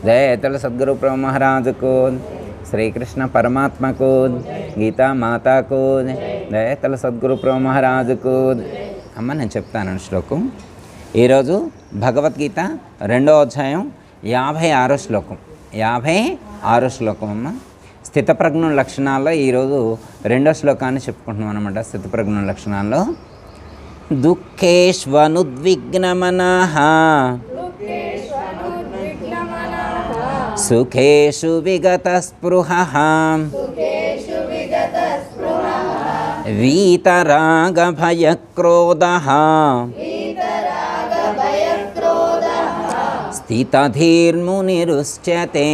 जय तल सद्गुरु प्रभु महाराज को, श्री कृष्ण परमात्मा को, गीता माता को जय तल सद्गुरु ప్రభు మహారాజ్ కు. అమ్మ నేను చెప్తాను శ్లోకం. ఈరోజు భగవద్గీత 2వ అధ్యాయం 56వ శ్లోకం. 56వ శ్లోకం అమ్మ. స్థితప్రజ్ఞ లక్షణాల్లో ఈరోజు 2వ శ్లోకాన్ని చెప్పుకుంటున్నాం అనమాట. స్థితప్రజ్ఞ లక్షణాల్లో దుఃఖేష్వనుద్విగ్నమనః సుఖేషు విగతస్పృహః వీతరాగభయక్రోధః స్థితధీర్మునిరుచ్యతే.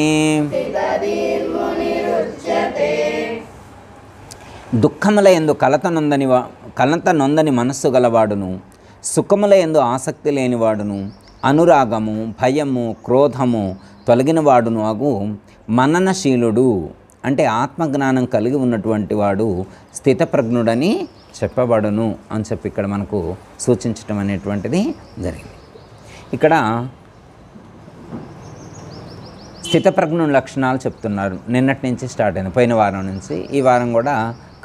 దుఃఖముల యందు కలత నొందని మనస్సు గలవాడును, సుఖముల యందు ఆసక్తి లేనివాడును, అనురాగము భయము క్రోధము తొలగినవాడును అగు మననశీలుడు అంటే ఆత్మజ్ఞానం కలిగి ఉన్నటువంటి వాడు స్థితప్రజ్ఞుడని చెప్పబడును అని చెప్పి ఇక్కడ మనకు సూచించటం అనేటువంటిది జరిగింది. ఇక్కడ స్థితప్రజ్ఞుని లక్షణాలు చెప్తున్నారు. నిన్నటి నుంచి స్టార్ట్ అయింది, పోయిన వారం నుంచి. ఈ వారం కూడా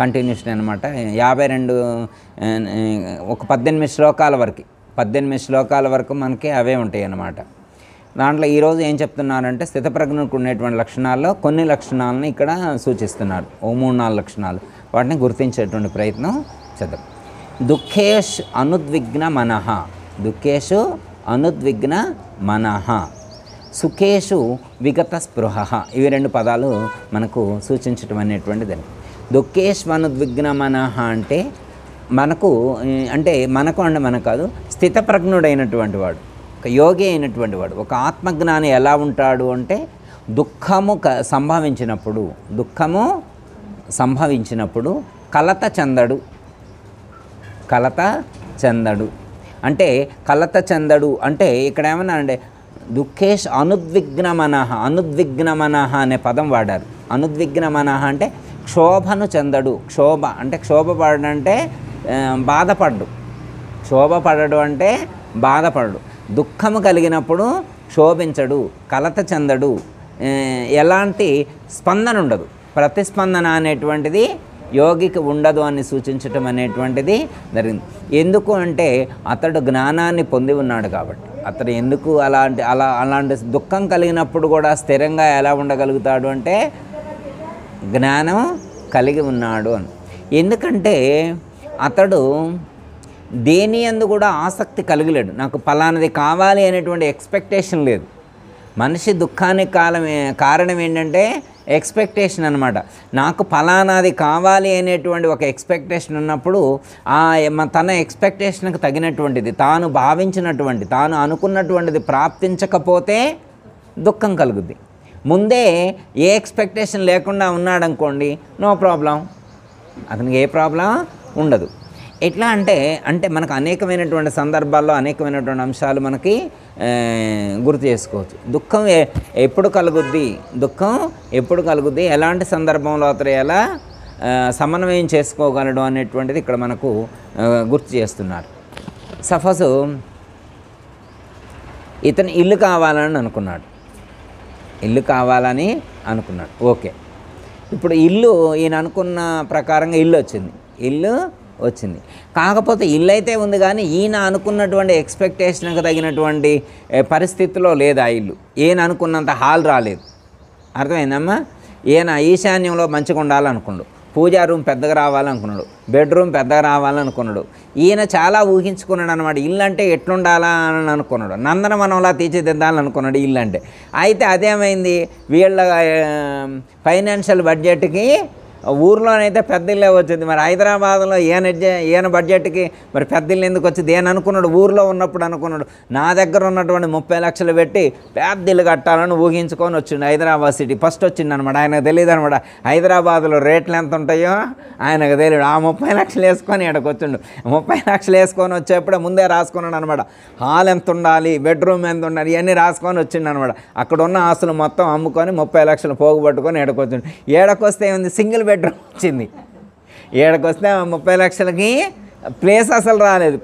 కంటిన్యూషన్ అనమాట. 52 ఒక 18 శ్లోకాల వరకు 18 శ్లోకాల వరకు మనకి అవే ఉంటాయి అన్నమాట. దాంట్లో ఈరోజు ఏం చెప్తున్నారంటే స్థితప్రజ్ఞకు ఉండేటువంటి లక్షణాల్లో కొన్ని లక్షణాలను ఇక్కడ సూచిస్తున్నారు. ఓ 3-4 లక్షణాలు, వాటిని గుర్తించేటువంటి ప్రయత్నం చేద్దాం. దుఃఖేష్ అనుద్విగ్న మనః, దుఃఖేషు అనుద్విగ్న మనః, సుఖేషు విగత స్పృహ. ఇవి 2 పదాలు మనకు సూచించటం అనేటువంటిది. దుఃఖేష్వనుద్విగ్న మనః అంటే మనకు అంటే మనకు కాదు, స్థితప్రజ్ఞుడైనటువంటి వాడు, ఒక యోగి అయినటువంటి వాడు, ఒక ఆత్మజ్ఞాని ఎలా ఉంటాడు అంటే దుఃఖము సంభవించినప్పుడు కలత చెందడు అంటే ఇక్కడ ఏమన్నా అంటే దుఃఖేష్ అనుద్విగ్న మనః అనే పదం వాడారు. అనుద్విగ్న మనః అంటే క్షోభను చెందడు. క్షోభపడడం అంటే బాధపడడు. దుఃఖము కలిగినప్పుడు క్షోభించడు, కలత చెందడు, ఎలాంటి స్పందన ఉండదు, ప్రతిస్పందన అనేటువంటిది యోగికి ఉండదు అని సూచించటం అనేటువంటిది జరిగింది. ఎందుకు అంటే అతడు జ్ఞానాన్ని పొంది ఉన్నాడు కాబట్టి. అతడు ఎందుకు అలాంటి దుఃఖం కలిగినప్పుడు కూడా స్థిరంగా ఎలా ఉండగలుగుతాడు అంటే జ్ఞానం కలిగి ఉన్నాడు అని. ఎందుకంటే అతడు దేని యందు కూడా ఆసక్తి కలిగలేడు. నాకు పలానది కావాలి అనేటువంటి ఎక్స్పెక్టేషన్ లేదు. మనిషి దుఃఖానికి కారణం ఏంటంటే ఎక్స్పెక్టేషన్ అనమాట. నాకు ఫలానాది కావాలి అనేటువంటి ఒక ఎక్స్పెక్టేషన్ ఉన్నప్పుడు తన ఎక్స్పెక్టేషన్కి తగినటువంటిది, తాను భావించినటువంటి, తాను అనుకున్నటువంటిది ప్రాప్తించకపోతే దుఃఖం కలుగుద్ది. ముందే ఏ ఎక్స్పెక్టేషన్ లేకుండా ఉన్నాడనుకోండి, నో ప్రాబ్లం, అతనికి ఏ ప్రాబ్లం ఉండదు. ఎట్లా అంటే మనకు అనేకమైనటువంటి సందర్భాల్లో అనేకమైనటువంటి అంశాలు మనకి గుర్తు చేసుకోవచ్చు. దుఃఖం ఎప్పుడు కలుగుద్ది, ఎలాంటి సందర్భంలో అతను ఎలా సమన్వయం చేసుకోగలడు అనేటువంటిది ఇక్కడ మనకు గుర్తు చేస్తున్నారు. సపోజ్ ఇతను ఇల్లు కావాలని అనుకున్నాడు. ఓకే, ఇప్పుడు ఈయన అనుకున్న ప్రకారంగా ఇల్లు వచ్చింది. కాకపోతే ఇల్లు అయితే ఉంది, కానీ ఈయన అనుకున్నటువంటి ఎక్స్పెక్టేషన్కి తగినటువంటి పరిస్థితిలో లేదు. ఆ ఇల్లు ఈయన అనుకున్నంత హాల్ రాలేదు. అర్థమైందమ్మా? ఈయన ఈశాన్యంలో మంచిగా ఉండాలనుకున్నాడు, పూజా రూమ్ పెద్దగా రావాలనుకున్నాడు, బెడ్రూమ్ పెద్దగా రావాలనుకున్నాడు. ఈయన చాలా ఊహించుకున్నాడు అనమాట. ఇల్లు అంటే ఎట్లుండాలా అని అనుకున్నాడు, నందనవనంలా తీర్చిదిద్దాలనుకున్నాడు ఇల్లు అంటే. అయితే అదేమైంది, వీళ్ళ ఫైనాన్షియల్ బడ్జెట్కి ఊర్లోనైతే పెద్ద ఇల్లే వచ్చింది. మరి హైదరాబాద్లో ఈయన బడ్జెట్కి మరి పెద్ద ఇల్లు ఎందుకు వచ్చింది? ఏం అనుకున్నాడు, ఊర్లో ఉన్నప్పుడు అనుకున్నాడు, నా దగ్గర ఉన్నటువంటి 30 లక్షలు పెట్టి పెద్ద ఇల్లు కట్టాలని ఊహించుకొని వచ్చిండు. హైదరాబాద్ సిటీ ఫస్ట్ వచ్చింది అనమాట. ఆయనకు తెలియదు అనమాట హైదరాబాద్లో రేట్లు ఎంత ఉంటాయో ఆయనకు తెలియదు. ఆ 30 లక్షలు వేసుకొని ఇక్కడికి వచ్చిండు. 30 లక్షలు వేసుకొని వచ్చేప్పుడే ముందే రాసుకున్నాడు అనమాట. హాల్ ఎంత ఉండాలి, బెడ్రూమ్ ఎంత ఉండాలి, ఇవన్నీ రాసుకొని వచ్చిండు అనమాట. అక్కడ ఉన్న ఆస్తులు మొత్తం అమ్ముకొని 30 లక్షలు పోగుపట్టుకొని ఇక్కడికి వచ్చిండు. ఏడకొస్తే ఏముంది, సింగిల్ బెడ్రూమ్ వచ్చింది. ఏడకొస్తే 30 లక్షలకి ప్లేస్ అసలు రాలేదు.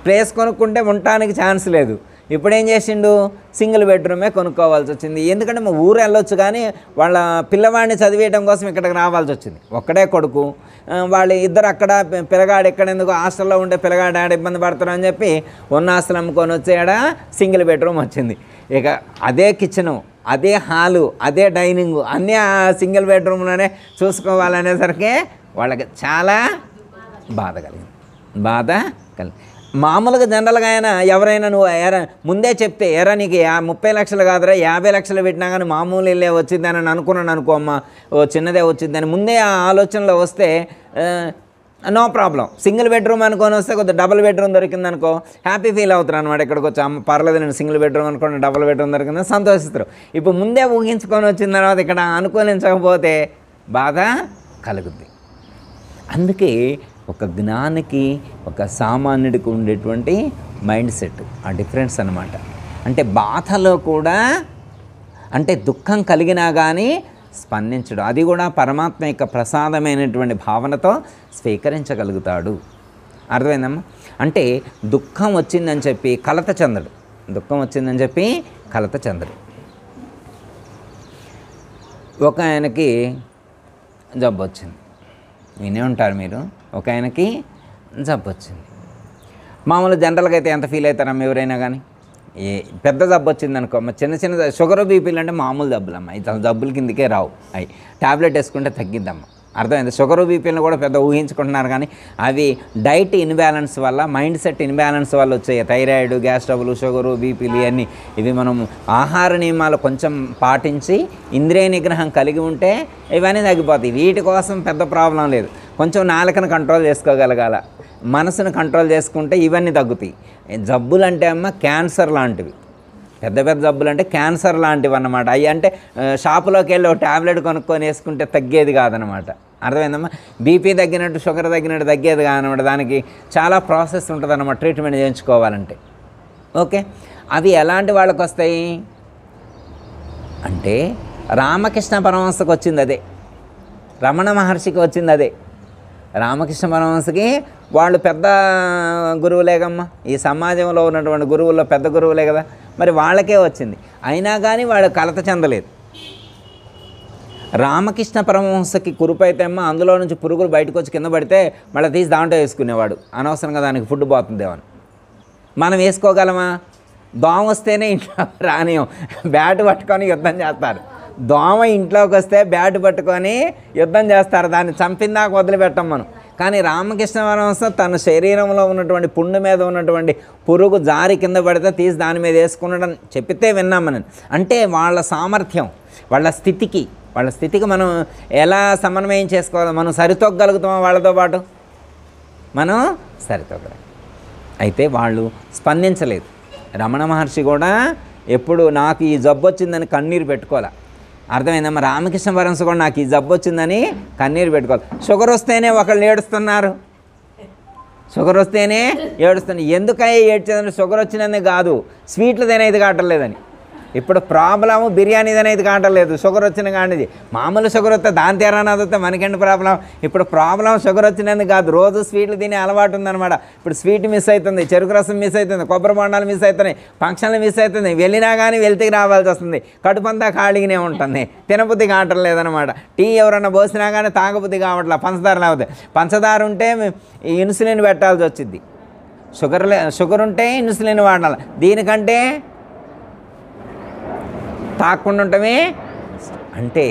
ప్లేస్ కొనుక్కుంటే ఉండటానికి ఛాన్స్ లేదు. ఇప్పుడు ఏం చేసిండు, సింగిల్ బెడ్రూమే కొనుక్కోవాల్సి వచ్చింది. ఎందుకంటే మా ఊరు వెళ్ళొచ్చు కానీ వాళ్ళ పిల్లవాడిని చదివేయడం కోసం ఇక్కడికి రావాల్సి వచ్చింది. ఒక్కడే కొడుకు, వాళ్ళు ఇద్దరు అక్కడ, పిల్లగాడు ఎక్కడ, ఎందుకు హాస్టల్లో ఉండే పిల్లగాడు ఆడ ఇబ్బంది పడతారు అని చెప్పి ఉన్న ఆస్తులు అమ్ముకొని వచ్చేయాడ సింగిల్ బెడ్రూమ్ వచ్చింది. ఇక అదే కిచెను, అదే హాలు, అదే డైనింగు అన్నీ ఆ సింగిల్ బెడ్రూమ్లోనే చూసుకోవాలనేసరికి వాళ్ళకి చాలా బాధ కలిగింది. మామూలుగా జనరల్గా అయినా ఎవరైనా నువ్వు ముందే చెప్తే ఎరా నీకు 30 లక్షలు కాదురా 50 లక్షలు పెట్టినా కానీ మామూలు ఇల్లే వచ్చిందని అనుకున్నాను అనుకో అమ్మ, ఓ చిన్నదే వచ్చిందని ముందే ఆ ఆలోచనలో వస్తే నో ప్రాబ్లం. సింగిల్ బెడ్రూమ్ అనుకొని వస్తే కొద్దిగా డబుల్ బెడ్రూమ్ దొరికింది అనుకో హ్యాపీ ఫీల్ అవుతారు అనమాట. ఇక్కడికి వచ్చి అమ్మ పర్లేదు నేను సింగిల్ బెడ్రూమ్ అనుకోండి డబుల్ బెడ్రూమ్ దొరికిందని సంతోషిస్తారు. ఇప్పుడు ముందే ఊహించుకొని వచ్చిన తర్వాత ఇక్కడ అనుకూలించకపోతే బాధ కలుగుద్ది. అందుకే ఒక జ్ఞానికి ఒక సామాన్యుడికి ఉండేటువంటి మైండ్ సెట్ ఆ డిఫరెన్స్ అన్నమాట. అంటే బాధలో కూడా అంటే దుఃఖం కలిగినా కానీ స్పందించడు, అది కూడా పరమాత్మ యొక్క ప్రసాదమైనటువంటి భావనతో స్వీకరించగలుగుతాడు. అర్థమైందమ్మా? అంటే దుఃఖం వచ్చిందని చెప్పి కలత చెందడు, దుఃఖం వచ్చిందని చెప్పి కలత చెందడు. ఒక ఆయనకి జబ్బు వచ్చింది, వినే ఉంటారు మీరు. ఒక ఆయనకి జబ్బు వచ్చింది. మామూలు జనరల్గా అయితే ఎంత ఫీల్ అవుతారమ్మ ఎవరైనా కానీ, ఏ పెద్ద జబ్బు వచ్చింది అనుకో, చిన్న చిన్న షుగర్ బీపీలు అంటే మామూలు జబ్బులమ్మ, ఇది జబ్బుల కిందకే రావు, అవి ట్యాబ్లెట్ వేసుకుంటే తగ్గిద్దమ్మ. అర్థమైంది? షుగర్ బీపీలను కూడా పెద్ద ఊహించుకుంటున్నారు కానీ అవి డైట్ ఇన్బ్యాలెన్స్ వల్ల, మైండ్ సెట్ ఇన్బ్యాలెన్స్ వల్ల వచ్చాయి. థైరాయిడ్, గ్యాస్ ట్రబుల్, షుగరు, బీపీలు ఇవన్నీ ఇవి మనం ఆహార నియమాలు కొంచెం పాటించి ఇంద్రియ నిగ్రహం కలిగి ఉంటే ఇవన్నీ తగ్గిపోతాయి. వీటి కోసం పెద్ద ప్రాబ్లం లేదు. కొంచెం నాలుకను కంట్రోల్ చేసుకోగలగాల, మనసును కంట్రోల్ చేసుకుంటే ఇవన్నీ తగ్గుతాయి. జబ్బులు అంటే అమ్మ క్యాన్సర్ లాంటివి, పెద్ద పెద్ద జబ్బులు అంటే క్యాన్సర్ లాంటివి అన్నమాట. అవి అంటే షాపులోకి వెళ్ళి ఒక ట్యాబ్లెట్ కొనుక్కొని వేసుకుంటే తగ్గేది కాదనమాట. అర్థమైందమ్మా? బీపీ తగ్గినట్టు, షుగర్ తగ్గినట్టు తగ్గేది కాదనమాట. దానికి చాలా ప్రాసెస్ ఉంటుంది అన్నమాట ట్రీట్మెంట్ చేయించుకోవాలంటే. ఓకే, అవి ఎలాంటి వాళ్ళకి వస్తాయి అంటే రామకృష్ణ పరమహంసకు వచ్చింది అదే, రమణ మహర్షికి వచ్చింది అదే. రామకృష్ణ పరమహంసకి వాళ్ళు పెద్ద గురువులేగమ్మా, ఈ సమాజంలో ఉన్నటువంటి గురువుల్లో పెద్ద గురువులే కదా, మరి వాళ్ళకే వచ్చింది. అయినా కానీ వాళ్ళు కలత చెందలేదు. రామకృష్ణ పరమహంసకి కురుపైతే అమ్మ అందులో నుంచి పురుగులు బయటకు వచ్చి కింద పడితే మళ్ళీ తీసి దాంట్లో వేసుకునేవాడు, అనవసరంగా దానికి ఫుడ్ పోతుందేమని. మనం వేసుకోగలమా? దోమ వస్తేనే ఇంట్లో రానియం, బ్యాట్ పట్టుకొని యుద్ధం చేస్తారు. దోమ ఇంట్లోకి వస్తే బ్యాట్ పట్టుకొని యుద్ధం చేస్తారు, దాన్ని చంపిందాక వదిలిపెట్టాం మనం. కానీ రామకృష్ణ పరమహంస తన శరీరంలో ఉన్నటువంటి పుండు మీద ఉన్నటువంటి పురుగు జారి కింద పడితే తీసి దాని మీద వేసుకున్నాడని చెప్పితే విన్నాం మనం. అంటే వాళ్ళ సామర్థ్యం, వాళ్ళ స్థితికి మనం ఎలా సమన్వయం చేసుకోవాలి? మనం సరితొగ్గలుగుతామా వాళ్ళతో పాటు? మనం సరితొగ్గలేం. అయితే వాళ్ళు స్పందించలేదు. రమణ మహర్షి కూడా ఎప్పుడు నాకు ఈ జబ్బు వచ్చిందని కన్నీరు పెట్టుకోవాలి. అర్థమైందమ్మా? రామకృష్ణ పరమహంస కూడా నాకు ఈ జబ్బు వచ్చిందని కన్నీరు పెట్టుకోవాలి. షుగర్ వస్తేనే ఒకళ్ళు ఏడుస్తున్నారు, షుగర్ వస్తేనే ఏడుస్తున్నారు. ఎందుకయ్యా ఏడ్చేదంటే షుగర్ వచ్చినందుకు కాదు, స్వీట్లు తినేది కావట్లేదని. ఇప్పుడు ప్రాబ్లము బిర్యానీ అనేది కావట్లేదు, షుగర్ వచ్చిన కానిది. మామూలు షుగర్ వస్తే దాని తీరానది వస్తే మనకేంటి ప్రాబ్లం? ఇప్పుడు ప్రాబ్లం షుగర్ వచ్చినందుకు కాదు, రోజు స్వీట్లు తినే అలవాటు ఉందన్నమాట. ఇప్పుడు స్వీట్ మిస్ అవుతుంది, చెరుకు రసం మిస్ అవుతుంది, కొబ్బరి బొండాలు మిస్ అవుతున్నాయి, ఫంక్షన్లు మిస్ అవుతుంది. వెళ్ళినా కానీ వెళ్తికి రావాల్సి వస్తుంది, కడుపంతా ఖాళీగానే ఉంటుంది, తినబుద్ధి కావట్లేదన్నమాట. టీ ఎవరన్నా పోసినా కానీ తాగబుద్ధి కావట్లేదు, పంచదార లేకపోతే. పంచదార ఉంటే ఇన్సులిన్ పెట్టాల్సి వచ్చింది, షుగర్ ఉంటే ఇన్సులిన్ వాడాలి. దీనికంటే తాకుండా ఉండటమే. అంటే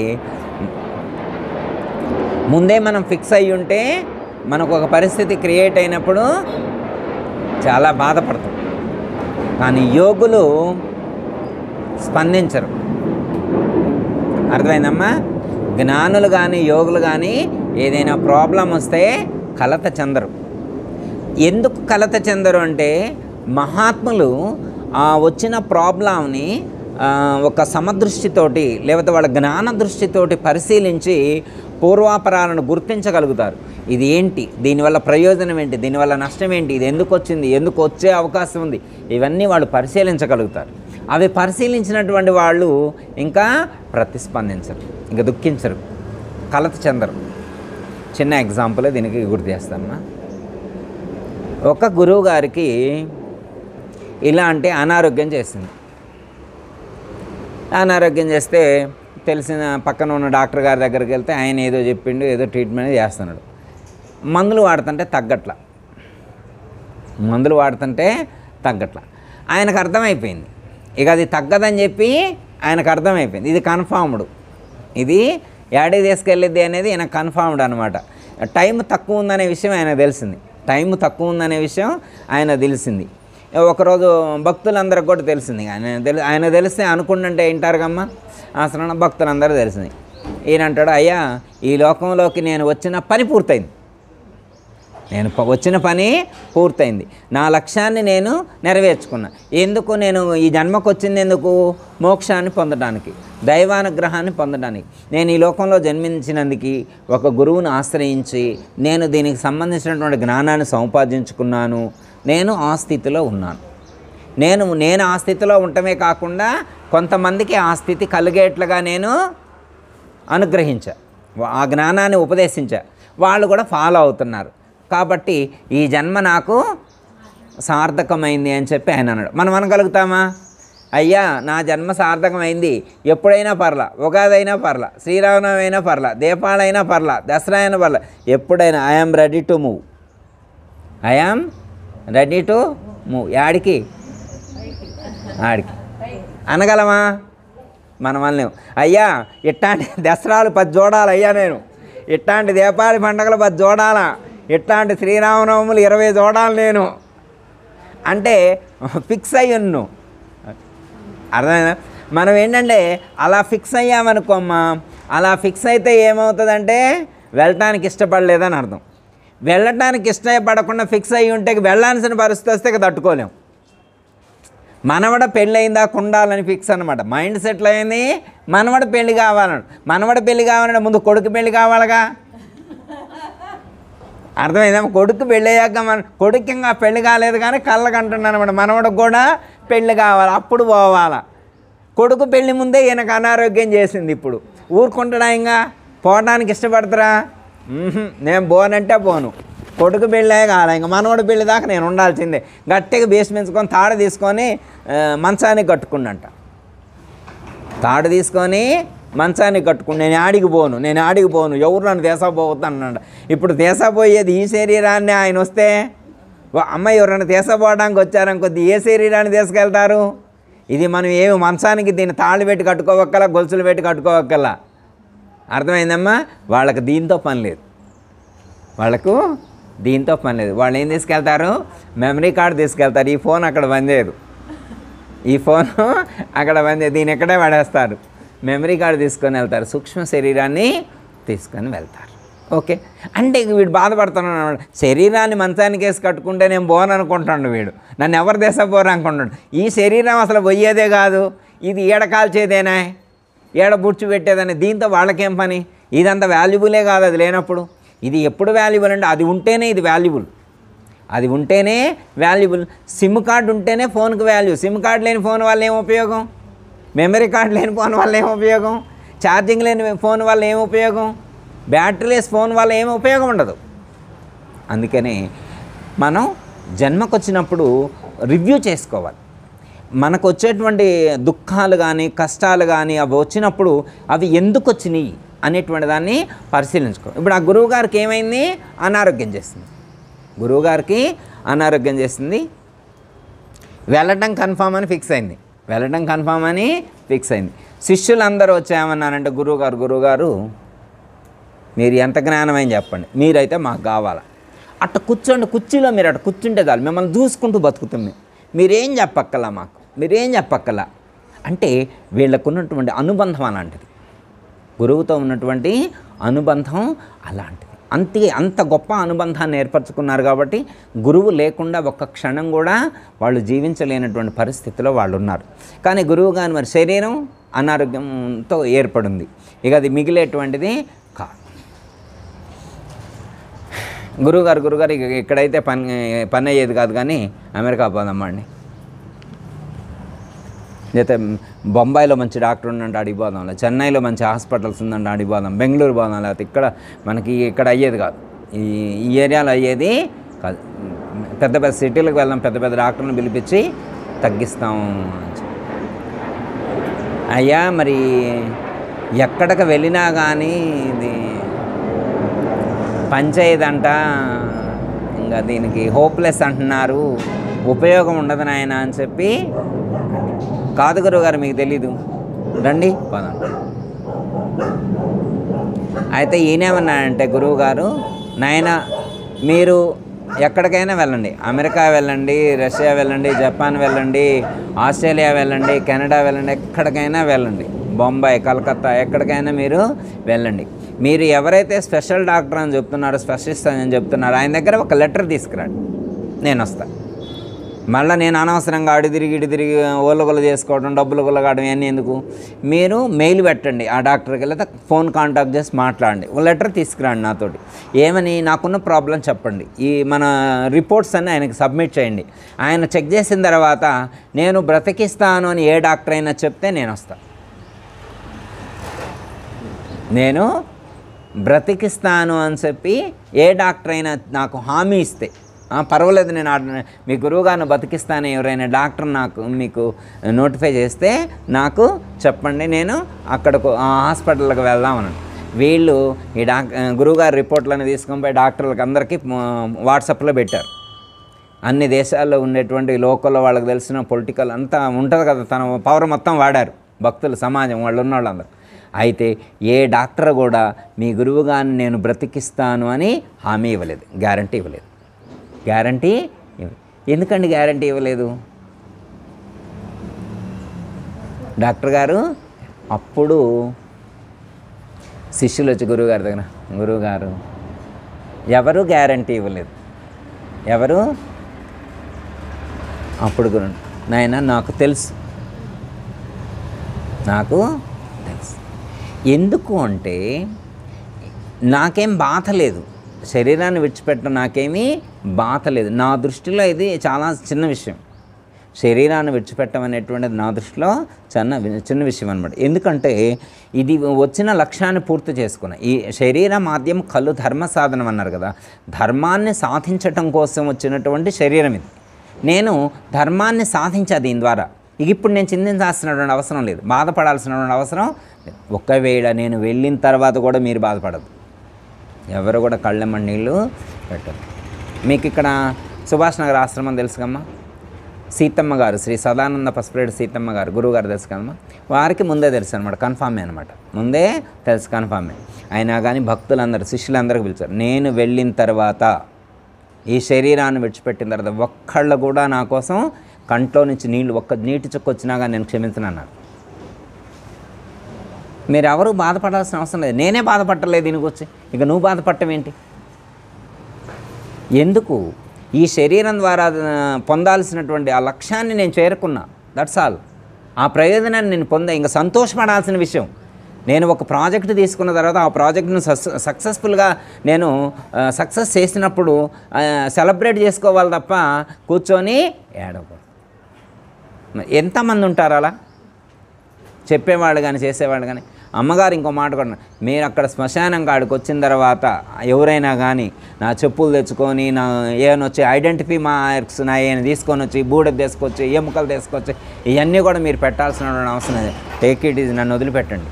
ముందే మనం ఫిక్స్ అయ్యి ఉంటే మనకు ఒక పరిస్థితి క్రియేట్ అయినప్పుడు చాలా బాధపడతాం. కానీ యోగులు స్పందించరు. అర్థమైందమ్మా? జ్ఞానులు కానీ యోగులు కానీ ఏదైనా ప్రాబ్లం వస్తే కలత చెందరు. ఎందుకు కలత చెందరు అంటే మహాత్ములు వచ్చిన ప్రాబ్లంని ఒక సమదృష్టితోటి లేకపోతే వాళ్ళ జ్ఞాన దృష్టితోటి పరిశీలించి పూర్వాపరాలను గుర్తించగలుగుతారు. ఇది ఏంటి, దీనివల్ల ప్రయోజనం ఏంటి, దీనివల్ల నష్టం ఏంటి, ఇది ఎందుకు వచ్చింది, ఎందుకు వచ్చే అవకాశం ఉంది, ఇవన్నీ వాళ్ళు పరిశీలించగలుగుతారు. అవి పరిశీలించినటువంటి వాళ్ళు ఇంకా ప్రతిస్పందించరు, ఇంకా దుఃఖించరు, కలత చెందరు. చిన్న ఎగ్జాంపుల్ దీనికి గుర్తు చేస్తాను. ఒక గురువు గారికి ఇలాంటి అనారోగ్యం చేసింది. అనారోగ్యం చేస్తే తెలిసిన పక్కన ఉన్న డాక్టర్ గారి దగ్గరికి వెళ్తే ఆయన ఏదో చెప్పిండు, ఏదో ట్రీట్మెంట్ చేస్తున్నాడు. మందులు వాడుతుంటే తగ్గట్ల, ఆయనకు అర్థమైపోయింది. ఇక అది తగ్గదని చెప్పి ఆయనకు అర్థమైపోయింది. ఇది కన్ఫర్మ్డ్, ఇది యాడికి తీసుకెళ్ళిద్ది అనేది ఈయన కన్ఫర్మ్డ్ అనమాట. టైం తక్కువ ఉందనే విషయం ఆయన తెలిసింది. ఒకరోజు భక్తులందరికి కూడా తెలిసింది. ఆయన తెలిస్తే అనుకుంటుంటే వింటారు కమ్మా, అసలు భక్తులందరూ తెలిసింది. ఈయన అంటాడు, అయ్యా ఈ లోకంలోకి నేను వచ్చిన పని పూర్తయింది, నా లక్ష్యాన్ని నేను నెరవేర్చుకున్నా. ఎందుకు నేను ఈ జన్మకు వచ్చింది? ఎందుకు? మోక్షాన్ని పొందడానికి, దైవానుగ్రహాన్ని పొందడానికి. నేను ఈ లోకంలో జన్మించినందుకు ఒక గురువుని ఆశ్రయించి నేను దీనికి సంబంధించినటువంటి జ్ఞానాన్ని సంపాదించుకున్నాను. నేను ఆ స్థితిలో ఉన్నాను. నేను ఆ స్థితిలో ఉండటమే కాకుండా కొంతమందికి ఆ స్థితి కలిగేట్లుగా నేను అనుగ్రహించా, ఆ జ్ఞానాన్ని ఉపదేశించా, వాళ్ళు కూడా ఫాలో అవుతున్నారు. కాబట్టి ఈ జన్మ నాకు సార్థకమైంది అని చెప్పి ఆయన అన్నాడు. మనం అనగలుగుతామా? అయ్యా నా జన్మ సార్థకమైంది, ఎప్పుడైనా పర్లా, ఉగాది అయినా పర్లా, శ్రీరామనవమి అయినా పర్లా, దీపావళి అయినా పర్లా, దసరా అయినా పర్లా, ఎప్పుడైనా ఐఆమ్ రెడీ టు మూవ్. యాడికి? ఆడికి అనగలమా? మనం అనలేము. అయ్యా ఇట్లాంటి దసరాలు 10 చూడాలి, అయ్యా నేను ఇట్లాంటి దీపావళి పండుగలు 10 చూడాలా, ఇట్లాంటి శ్రీరామనవములు 20 చూడాలి నేను అంటే ఫిక్స్ అయ్యను. అర్థమైనా? మనం ఏంటంటే అలా ఫిక్స్ అయ్యామనుకోమ్మా, అలా ఫిక్స్ అయితే ఏమవుతుందంటే వెళ్ళటానికి ఇష్టపడలేదని అర్థం. వెళ్ళటానికి ఇష్టపడకుండా ఫిక్స్ అయ్యి ఉంటే వెళ్ళాల్సిన పరిస్థితి వస్తే తట్టుకోలేం. మనవడ పెళ్ళి అయిందా ఉండాలని ఫిక్స్ అనమాట. మైండ్ సెటిల్ అయింది, మనవడ పెళ్ళి కావాలంటే ముందు కొడుకు పెళ్ళి కావాలిగా. అర్థమైందా? కొడుకు పెళ్ళి అయ్యాక కొడుకు ఇంకా పెళ్ళి కాలేదు కానీ కళ్ళకు అంటున్నాను అనమాట, మనవడికి కూడా పెళ్ళి కావాలి, అప్పుడు పోవాలా. కొడుకు పెళ్ళి ముందే ఈయనకు అనారోగ్యం చేసింది. ఇప్పుడు ఊరుకుంటాడా? ఇంకా పోవడానికి ఇష్టపడతారా? నేను పోనంటే పోను. కొడుకు పెళ్ళే కావాలి, ఇంకా మనవడి పెళ్ళి దాకా నేను ఉండాల్సిందే. గట్టిగా బేస్మెంచుకొని తాడు తీసుకొని మంచానికి కట్టుకున్నంట. నేను ఆడికి పోను, ఎవరు నన్ను దేశపోవద్దు. ఇప్పుడు దేశపోయేది ఈ శరీరాన్ని. ఆయన వస్తే అమ్మాయి ఎవరైనా దేశపోవడానికి వచ్చారనుకొద్ది ఏ శరీరాన్ని తీసుకెళ్తారు? ఇది మనం ఏమి మంచానికి దీన్ని తాళ్ళు పెట్టి కట్టుకోవక్కల, గొలుసులు పెట్టి కట్టుకోవక్కల. అర్థమైందమ్మా? వాళ్ళకి దీంతో పని లేదు. వాళ్ళు ఏం తీసుకెళ్తారు? మెమరీ కార్డు తీసుకెళ్తారు. ఈ ఫోన్ అక్కడ పనిచేయదు, దీన్ని ఎక్కడే పడేస్తారు. మెమరీ కార్డు తీసుకొని వెళ్తారు, సూక్ష్మ శరీరాన్ని తీసుకొని వెళ్తారు. ఓకే అంటే వీడు బాధపడుతున్నాడు అన్నమాట. శరీరాన్ని మంచానికి వేసి కట్టుకుంటే నేను పోను అనుకుంటాడు వీడు, నన్ను ఎవరు దేశపోరు అనుకుంటాడు. ఈ శరీరం అసలు పోయేదే కాదు, ఇది ఏడకాల్చేదేనా, ఏడ బుడ్చిపెట్టేదని. దీంతో వాళ్ళకేం పని? ఇదంతా వాల్యుబులే కాదు అది లేనప్పుడు. ఇది ఎప్పుడు వాల్యుబుల్ అంటే అది ఉంటేనే ఇది వాల్యుబుల్. సిమ్ కార్డు ఉంటేనే ఫోన్కి వాల్యూ. సిమ్ కార్డు లేని ఫోన్ వల్ల ఏం ఉపయోగం? మెమరీ కార్డు లేని ఫోన్ వల్ల ఏం ఉపయోగం? ఛార్జింగ్ లేని ఫోన్ వల్ల ఏం ఉపయోగం? బ్యాటరీ లెస్ ఫోన్ వల్ల ఏం ఉపయోగం ఉండదు. అందుకని మనం జన్మకు వచ్చినప్పుడు రివ్యూ చేసుకోవాలి. మనకు వచ్చేటువంటి దుఃఖాలు కానీ కష్టాలు కానీ అవి వచ్చినప్పుడు అవి ఎందుకు వచ్చినాయి అనేటువంటి దాన్ని పరిశీలించుకో. ఇప్పుడు ఆ గురువుగారికి ఏమైంది? అనారోగ్యం చేసింది. వెళ్ళటం కన్ఫామ్ అని ఫిక్స్ అయింది. శిష్యులందరూ వచ్చామన్నారంటే గురువుగారు మీరు ఎంత జ్ఞానమని చెప్పండి, మీరైతే మాకు కావాలా. అట్ట కూర్చోండి, కుర్చీలో మీరు అట్ట కూర్చుంటే చాలు, మిమ్మల్ని చూసుకుంటూ బతుకుతాం మేము, మీరేం చెప్పక్కలా అంటే వీళ్ళకున్నటువంటి అనుబంధం అలాంటిది. గురువుతో ఉన్నటువంటి అనుబంధం అలాంటిది. అంత గొప్ప అనుబంధాన్ని ఏర్పరచుకున్నారు కాబట్టి గురువు లేకుండా ఒక్క క్షణం కూడా వాళ్ళు జీవించలేనటువంటి పరిస్థితిలో వాళ్ళు ఉన్నారు. కానీ గురువు గాని మరి శరీరం అనారోగ్యంతో ఏర్పడింది, ఇక అది మిగిలేటువంటిది కాదు. గురువుగారు ఇక ఇక్కడైతే పని అయ్యేది కాదు, కానీ అమెరికా పోదామా అండి, అయితే బొంబాయిలో మంచి డాక్టర్ ఉందంటే అడిగిపోదాం, చెన్నైలో మంచి హాస్పిటల్స్ ఉందంటే అడిగిపోదాం, బెంగళూరు పోదాం, లేకపోతే ఇక్కడ అయ్యేది కాదు, ఈ ఏరియాలో అయ్యేది కాదు. పెద్ద సిటీలకు వెళ్దాం, పెద్ద డాక్టర్ని పిలిపించి తగ్గిస్తాం. అయ్యా మరి ఎక్కడికి వెళ్ళినా కానీ ఇది పంచాయదంట, ఇంకా దీనికి హోప్లెస్ అంటున్నారు, ఉపయోగం ఉండదు నాయన అని చెప్పి, కాదు గురువుగారు మీకు తెలీదు, రండి పదం. అయితే ఈయనేమన్నాడంటే గురువుగారు, నాయన మీరు ఎక్కడికైనా వెళ్ళండి, అమెరికా వెళ్ళండి, రష్యా వెళ్ళండి, జపాన్ వెళ్ళండి, ఆస్ట్రేలియా వెళ్ళండి, కెనడా వెళ్ళండి, ఎక్కడికైనా వెళ్ళండి, బొంబాయి, కలకత్తా, ఎక్కడికైనా మీరు వెళ్ళండి. మీరు ఎవరైతే స్పెషల్ డాక్టర్ అని చెప్తున్నారో, స్పెషలిస్ట్ అని చెప్తున్నారో ఆయన దగ్గర ఒక లెటర్ తీసుకురండి, నేను వస్తాను. మళ్ళీ నేను అనవసరంగా ఇటు తిరిగి ఓళ్ళగొల్ల చేసుకోవడం, డబ్బులు కొల్లగాడడం ఇవన్నీ ఎందుకు? మీరు మెయిల్ పెట్టండి ఆ డాక్టర్కి, లేదా ఫోన్ కాంటాక్ట్ చేసి మాట్లాడండి, ఒక లెటర్ తీసుకురండి నాతోటి, ఏమని నాకున్న ప్రాబ్లం చెప్పండి, ఈ మన రిపోర్ట్స్ అన్నీ ఆయనకి సబ్మిట్ చేయండి. ఆయన చెక్ చేసిన తర్వాత నేను బ్రతికిస్తాను అని ఏ డాక్టర్ అయినా చెప్తే నేను వస్తాను. నేను బ్రతికిస్తాను అని చెప్పి ఏ డాక్టర్ అయినా నాకు హామీ ఇస్తే, పర్వాలేదు నేను మీ గురువుగారిని బతికిస్తాను, ఎవరైనా డాక్టర్ నాకు మీకు నోటిఫై చేస్తే నాకు చెప్పండి, నేను అక్కడకు హాస్పిటల్కి వెళ్దామని. వీళ్ళు ఈ గురువుగారి రిపోర్ట్లను తీసుకొని పోయి డాక్టర్లకు అందరికీ వాట్సాప్లో పెట్టారు. అన్ని దేశాల్లో ఉండేటువంటి లోకల్లో వాళ్ళకి తెలిసిన పొలిటికల్ అంతా ఉంటుంది కదా, తన పవర్ మొత్తం వాడారు భక్తులు, సమాజం వాళ్ళు ఉన్న వాళ్ళందరూ. అయితే ఏ డాక్టర్ కూడా మీ గురువుగారిని నేను బ్రతికిస్తాను అని హామీ ఇవ్వలేదు, గ్యారంటీ ఇవ్వలేదు. గ్యారంటీ ఎందుకండి గ్యారంటీ ఇవ్వలేదు? డాక్టర్ గారు అప్పుడు శిష్యులు వచ్చి గురువుగారి దగ్గర, గురువుగారు ఎవరు గ్యారంటీ ఇవ్వలేదు, ఎవరు? అప్పుడు గురు, నాయన నాకు తెలుసు, నాకు తెలుసు. ఎందుకు అంటే నాకేం బాధ లేదు, శరీరాన్ని విడిచిపెట్టడం నాకేమీ బాధ లేదు. నా దృష్టిలో ఇది చాలా చిన్న విషయం, శరీరాన్ని విడిచిపెట్టడం అనేటువంటిది నా దృష్టిలో చిన్న విషయం అనమాట. ఎందుకంటే ఇది వచ్చిన లక్ష్యాన్ని పూర్తి చేసుకున్న ఈ శరీర మాధ్యం కళ్ళు ధర్మ సాధనం అన్నారు కదా, ధర్మాన్ని సాధించటం కోసం వచ్చినటువంటి శరీరం ఇది. నేను ధర్మాన్ని సాధించా దీని ద్వారా. ఇప్పుడు నేను చింతించాల్సినటువంటి అవసరం లేదు, బాధపడాల్సినటువంటి అవసరం లేదు. ఒకవేళ నేను వెళ్ళిన తర్వాత కూడా మీరు బాధపడదు, ఎవరు కూడా కళ్ళెమ్మ నీళ్ళు పెట్టరు. మీకు ఇక్కడ సుభాష్ నగర్ ఆశ్రమం తెలుసు కమ్మా, సీతమ్మ గారు, శ్రీ సదానంద పసుపురేడు సీతమ్మ గారు గురువుగారు తెలుసు కదమ్మా, వారికి ముందే తెలుసు అనమాట, కన్ఫామే అనమాట, ముందే తెలుసు, కన్ఫామే. అయినా కానీ భక్తులందరూ శిష్యులందరికీ పిలిచారు. నేను వెళ్ళిన తర్వాత, ఈ శరీరాన్ని విడిచిపెట్టిన తర్వాత ఒక్కళ్ళు కూడా నా కోసం కంట్లో నుంచి నీళ్ళు, ఒక్క నీటి చుక్క వచ్చినా కానీ నేను క్షమించను అన్నారు. మీరు ఎవరు బాధపడాల్సిన అవసరం లేదు, నేనే బాధపడలేదు దీనికి వచ్చి, ఇక నువ్వు బాధపడటం ఏంటి? ఎందుకు? ఈ శరీరం ద్వారా పొందాల్సినటువంటి ఆ లక్ష్యాన్ని నేను చేరుకున్నా, దట్స్ ఆల్. ఆ ప్రయోజనాన్ని నేను పొందా, ఇంకా సంతోషపడాల్సిన విషయం. నేను ఒక ప్రాజెక్ట్ తీసుకున్న తర్వాత ఆ ప్రాజెక్ట్ను సక్సెస్ఫుల్గా నేను సక్సెస్ చేసినప్పుడు సెలబ్రేట్ చేసుకోవాలి తప్ప కూర్చొని ఏడవకూడదు. ఎంతమంది ఉంటారు అలా చెప్పేవాళ్ళు కానీ చేసేవాళ్ళు కానీ? అమ్మగారు ఇంకో మాట కూడా, మీరు అక్కడ శ్మశానం కాడికి వచ్చిన తర్వాత ఎవరైనా కానీ నా చెప్పులు తెచ్చుకొని, నా ఏమైనా వచ్చి ఐడెంటిఫై మార్క్స్ నా ఏమైనా తీసుకొని వచ్చి, బూడె తీసుకొచ్చి, ఎముకలు తీసుకొచ్చి, ఇవన్నీ కూడా మీరు పెట్టాల్సిన అవసరం లేదు. టేక్ ఇట్ ఈజ్, నన్ను వదిలిపెట్టండి.